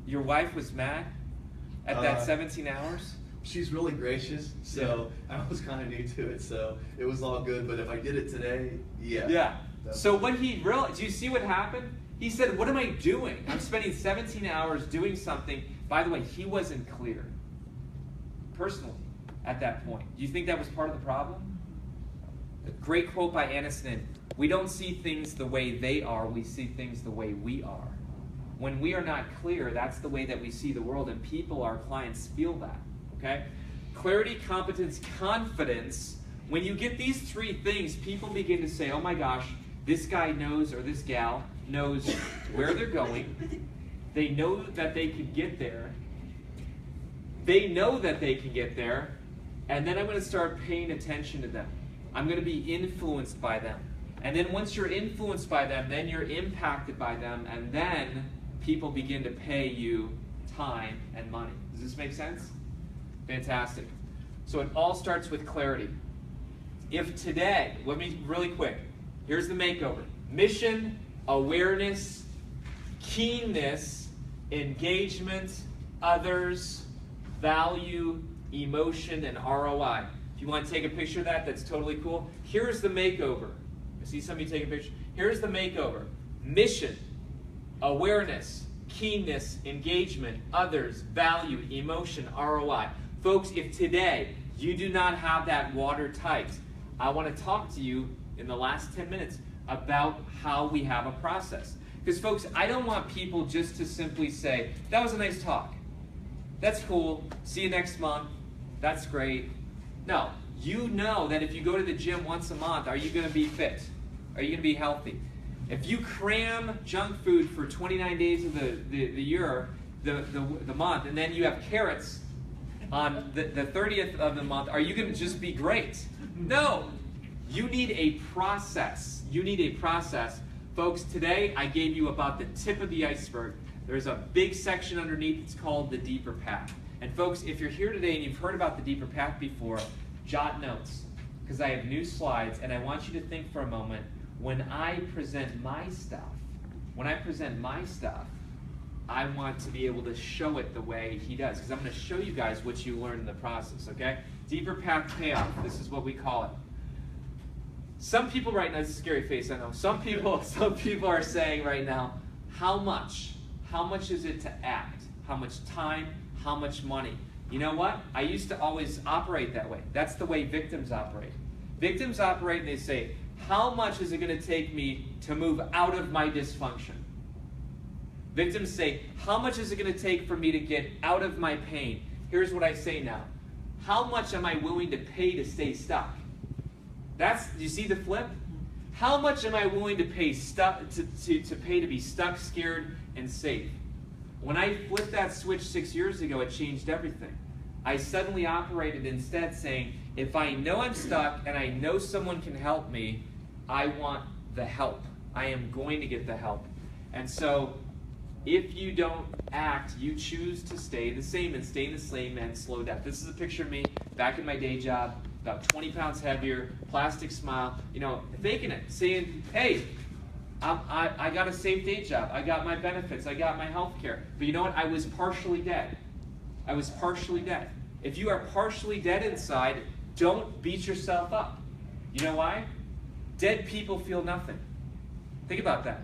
wife was mad at that 17 hours? She's really gracious, so I was kind of new to it, so it was all good. But if I did it today, yeah. Yeah. So what he realized, do you see what happened? He said, what am I doing? I'm spending 17 hours doing something. By the way, he wasn't clear, personally, at that point. Do you think that was part of the problem? A great quote by Aniston. We don't see things the way they are, we see things the way we are. When we are not clear, that's the way that we see the world, and people, our clients, feel that. Okay? Clarity, competence, confidence. When you get these 3 things, people begin to say, oh my gosh, this guy knows, or this gal knows where they're going. They know that they can get there. They know that they can get there. And then I'm going to start paying attention to them. I'm going to be influenced by them. And then once you're influenced by them, then you're impacted by them, and then people begin to pay you time and money. Does this make sense? Fantastic. So it all starts with clarity. If today, let me really quick, here's the makeover. Mission, awareness, keenness, engagement, others, value, emotion, and ROI. If you want to take a picture of that, that's totally cool. Here's the makeover. I see some of you take a picture. Here's the makeover. Mission, awareness, keenness, engagement, others, value, emotion, ROI. Folks, if today you do not have that watertight, I want to talk to you in the last 10 minutes about how we have a process. Because folks, I don't want people just to simply say, that was a nice talk. That's cool. See you next month. That's great. No, you know that if you go to the gym once a month, are you going to be fit? Are you going to be healthy? If you cram junk food for 29 days of the year, the month, and then you have carrots on the 30th of the month, are you going to just be great? No. You need a process. You need a process. Folks, today I gave you about the tip of the iceberg. There's a big section underneath. It's called the deeper path. And folks, if you're here today and you've heard about the deeper path before, jot notes, because I have new slides, and I want you to think for a moment, when I present my stuff, I want to be able to show it the way he does, because I'm going to show you guys what you learned in the process, okay? Deeper path payoff, this is what we call it. Some people right now, this is a scary face, I know. Some people are saying right now, how much is it to act? How much time? How much money? You know what? I used to always operate that way. That's the way victims operate. Victims operate and they say, how much is it going to take me to move out of my dysfunction? Victims say, how much is it going to take for me to get out of my pain? Here's what I say now. How much am I willing to pay to stay stuck? Do you see the flip? How much am I willing to pay to be stuck, scared, and safe? When I flipped that switch 6 years ago, it changed everything. I suddenly operated instead saying, if I know I'm stuck and I know someone can help me, I want the help. I am going to get the help. And so if you don't act, you choose to stay the same, and staying the same and slow death. This is a picture of me back in my day job, about 20 pounds heavier, plastic smile, faking it, saying, hey, I got a safe day job, I got my benefits, I got my health care. But you know what? I was partially dead. I was partially dead. If you are partially dead inside, don't beat yourself up. You know why? Dead people feel nothing. Think about that.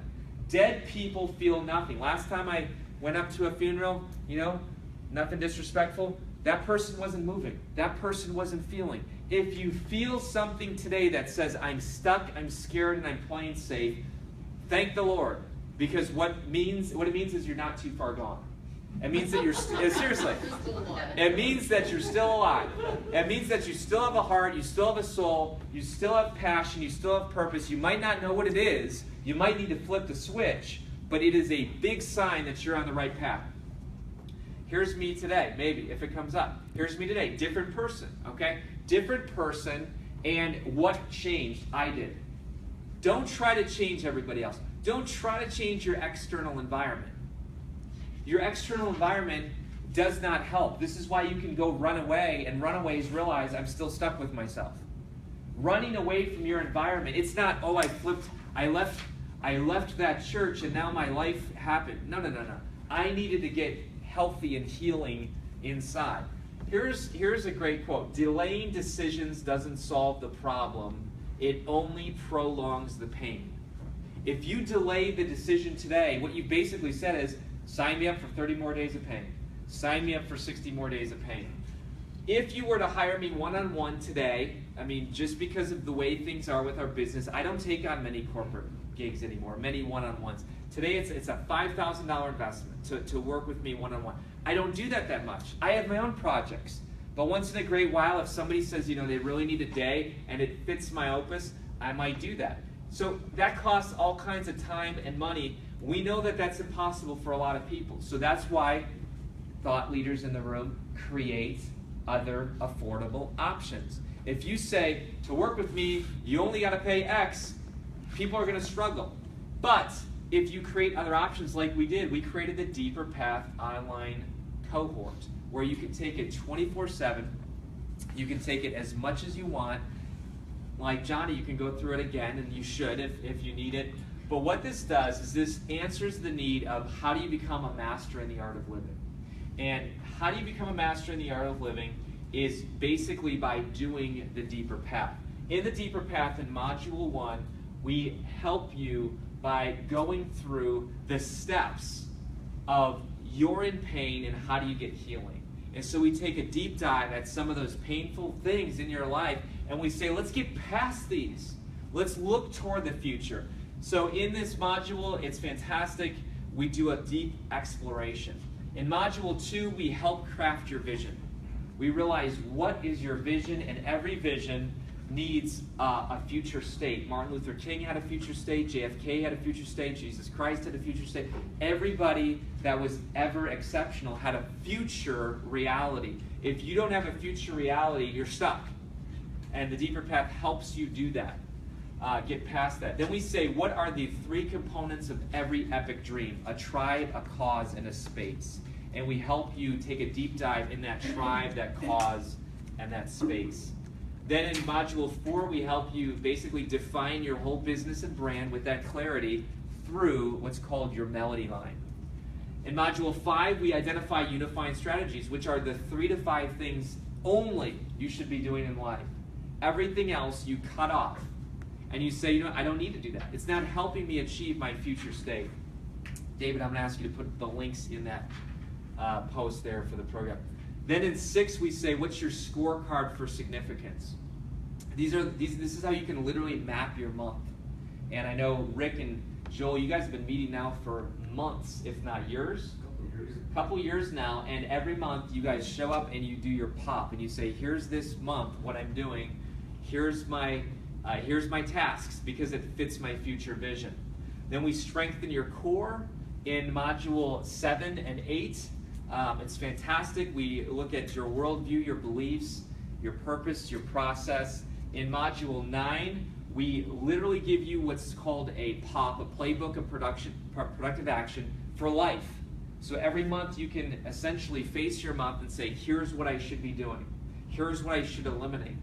Dead people feel nothing. Last time I went up to a funeral, nothing disrespectful, that person wasn't moving. That person wasn't feeling. If you feel something today that says, I'm stuck, I'm scared, and I'm playing safe, thank the Lord. Because what it means is you're not too far gone. It means that you're, seriously, it means that you're still alive. It means that you still have a heart, you still have a soul, you still have passion, you still have purpose. You might not know what it is. You might need to flip the switch, but it is a big sign that you're on the right path. Here's me today, maybe, if it comes up. Here's me today, different person, okay? Different person, and what changed? I did. Don't try to change everybody else. Don't try to change your external environment. Your external environment does not help. This is why you can go run away, and runaways realize I'm still stuck with myself. Running away from your environment, it's not, oh, I left that church and now my life happened. No. I needed to get healthy and healing inside. Here's a great quote. Delaying decisions doesn't solve the problem. It only prolongs the pain. If you delay the decision today, what you basically said is, sign me up for 30 more days of pain. Sign me up for 60 more days of pain. If you were to hire me one-on-one today, just because of the way things are with our business, I don't take on many corporate gigs anymore, many one-on-ones. Today it's a $5,000 investment to work with me one-on-one. I don't do that much. I have my own projects. But once in a great while, if somebody says, they really need a day and it fits my opus, I might do that. So that costs all kinds of time and money. We know that that's impossible for a lot of people. So that's why thought leaders in the room create other affordable options. If you say, to work with me, you only got to pay X, people are going to struggle. But if you create other options like we did, we created the Deeper Path online cohort where you can take it 24/7. You can take it as much as you want. Like Johnny, you can go through it again, and you should if you need it. But what this does is this answers the need of how do you become a master in the art of living. And how do you become a master in the art of living is basically by doing the Deeper Path. In the Deeper Path in Module 1, we help you by going through the steps of you're in pain and how do you get healing. And so we take a deep dive at some of those painful things in your life and we say, let's get past these. Let's look toward the future. So in this module, it's fantastic. We do a deep exploration. In Module 2, we help craft your vision. We realize what is your vision, and every vision needs a future state. Martin Luther King had a future state, JFK had a future state, Jesus Christ had a future state. Everybody that was ever exceptional had a future reality. If you don't have a future reality, you're stuck. And the Deeper Path helps you do that, get past that. Then we say, what are the 3 components of every epic dream? A tribe, a cause, and a space. And we help you take a deep dive in that tribe, that cause, and that space. Then in Module 4, we help you basically define your whole business and brand with that clarity through what's called your melody line. In Module 5, we identify unifying strategies, which are the 3 to 5 things only you should be doing in life. Everything else you cut off. And you say, I don't need to do that. It's not helping me achieve my future state. David, I'm going to ask you to put the links in that post there for the program. Then in 6, we say, what's your scorecard for significance? This is how you can literally map your month. And I know Rick and Joel, you guys have been meeting now for months, if not years. Couple years now, and every month you guys show up and you do your pop, and you say, here's this month what I'm doing. Here's my tasks, because it fits my future vision. Then we strengthen your core in Module 7 and 8. It's fantastic. We look at your worldview, your beliefs, your purpose, your process. In Module 9, We literally give you what's called a POP, a playbook of productive action for life. So every month you can essentially face your month and say, here's what I should be doing. Here's what I should eliminate.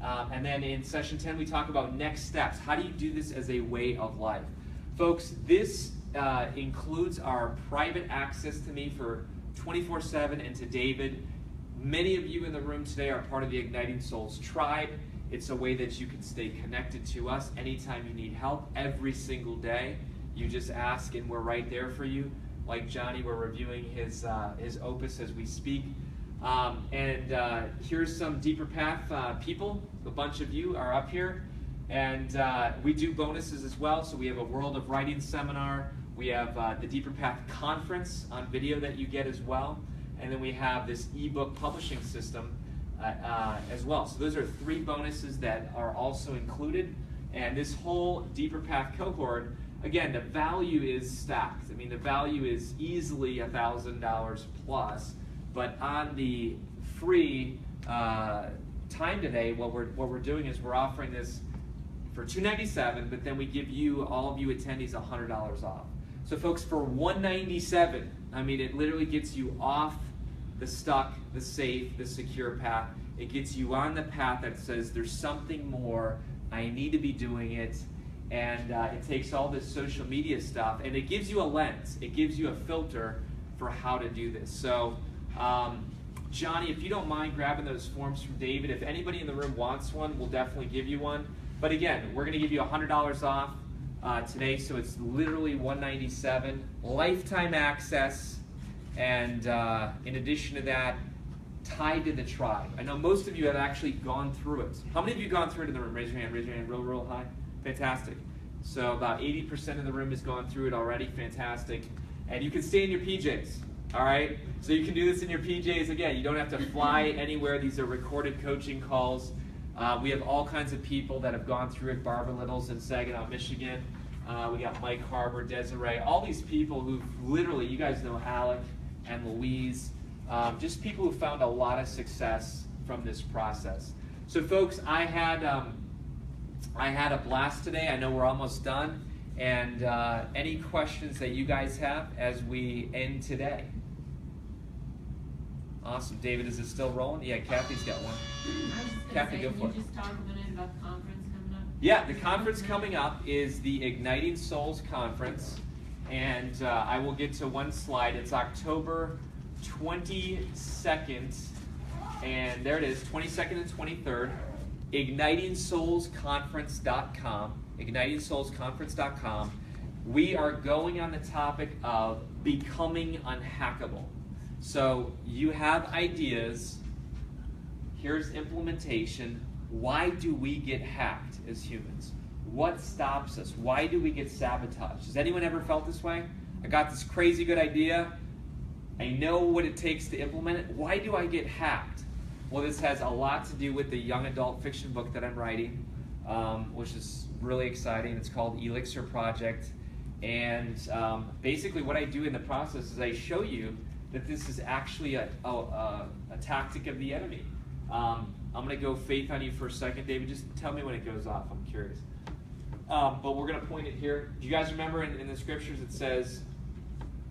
And then in session 10, we talk about next steps. How do you do this as a way of life? Folks, this includes our private access to me for 24/7 and to David. Many of you in the room today are part of the Igniting Souls tribe. It's a way that you can stay connected to us anytime you need help every single day. You just ask and we're right there for you. Like Johnny, we're reviewing his opus as we speak. Here's some Deeper Path people. A bunch of you are up here. And we do bonuses as well. So we have a World of Writing seminar. We have the Deeper Path conference on video that you get as well. And then we have this ebook publishing system as well. So those are 3 bonuses that are also included. And this whole Deeper Path cohort, again, the value is stacked. I mean, the value is easily $1,000 plus. But on the free time today, what we're doing is we're offering this for $297, but then we give you, all of you attendees, $100 off. So folks, for $197, I mean, it literally gets you off the stuck, the safe, the secure path. It gets you on the path that says there's something more, I need to be doing it, and it takes all this social media stuff, and it gives you a lens. It gives you a filter for how to do this. So, Johnny, if you don't mind grabbing those forms from David, if anybody in the room wants one, we'll definitely give you one. But again, we're going to give you $100 off today, so it's literally $197, lifetime access, and in addition to that, tied to the tribe. I know most of you have actually gone through it. How many of you have gone through it in the room? Raise your hand real high. Fantastic. So about 80% of the room has gone through it already. Fantastic. And you can stay in your PJs, all right? So you can do this in your PJs. Again, you don't have to fly anywhere. These are recorded coaching calls. We have all kinds of people that have gone through it. Barbara Little's in Saginaw, Michigan. We got Mike Harbour, Desiree, all these people who literally, you guys know Alec and Louise, just people who found a lot of success from this process. So folks, I had a blast today. I know we're almost done. And any questions that you guys have as we end today? Awesome. David, is it still rolling? Yeah, Kathy's got one. Kathy, go for it. Can you just talk a minute about the conference coming up? Yeah, the conference coming up is the Igniting Souls Conference. And I will get to one slide. It's October 22nd. And there it is, 22nd and 23rd. IgnitingSoulsConference.com. IgnitingSoulsConference.com. We are going on the topic of becoming unhackable. So you have ideas. Here's implementation. Why do we get hacked as humans? What stops us? Why do we get sabotaged? Has anyone ever felt this way? I got this crazy good idea. I know what it takes to implement it. Why do I get hacked? Well, this has a lot to do with the young adult fiction book that I'm writing, which is really exciting. It's called Elixir Project. And basically what I do in the process is I show you that this is actually a tactic of the enemy. I'm going to go faith on you for a second. David, just tell me when it goes off. I'm curious. But we're going to point it here. Do you guys remember in the scriptures it says,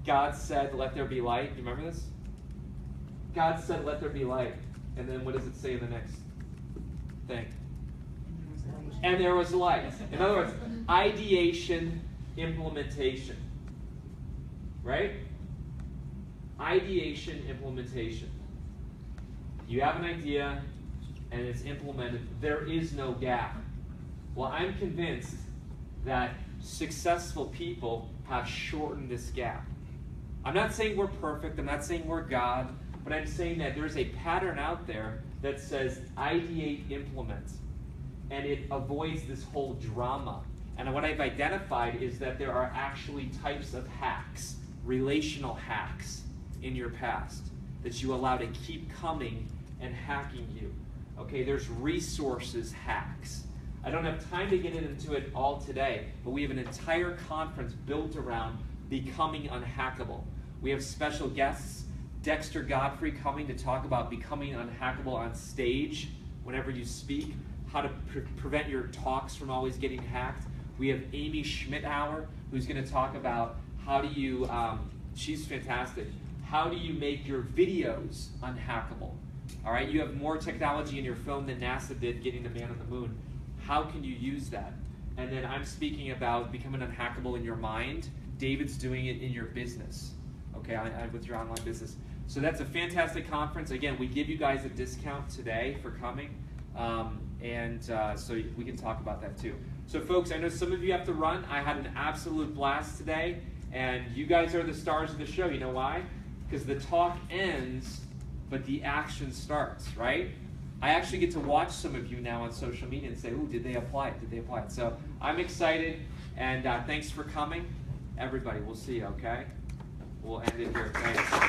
God said, let there be light? Do you remember this? God said, let there be light. And then what does it say in the next thing? And there was light. In other words, ideation, implementation. Right? Ideation, implementation. You have an idea and it's implemented. There is no gap. Well, I'm convinced that successful people have shortened this gap. I'm not saying we're perfect. I'm not saying we're God. But I'm saying that there's a pattern out there that says ideate, implement. And it avoids this whole drama. And what I've identified is that there are actually types of hacks, relational hacks in your past that you allow to keep coming and hacking you. Okay, there's resources hacks. I don't have time to get into it all today, but we have an entire conference built around becoming unhackable. We have special guests, Dexter Godfrey coming to talk about becoming unhackable on stage whenever you speak, how to prevent your talks from always getting hacked. We have Amy Schmidhauer, who's going to talk about how do you, she's fantastic, how do you make your videos unhackable? All right, you have more technology in your phone than NASA did getting the man on the moon. How can you use that? And then I'm speaking about becoming unhackable in your mind. David's doing it in your business, okay, with your online business. So that's a fantastic conference. Again, we give you guys a discount today for coming, so we can talk about that too. So folks, I know some of you have to run. I had an absolute blast today, and you guys are the stars of the show. You know why? Because the talk ends, but the action starts, right? I actually get to watch some of you now on social media and say, ooh, did they apply it? Did they apply it? So I'm excited, and thanks for coming. Everybody, we'll see you, okay? We'll end it here. Thanks.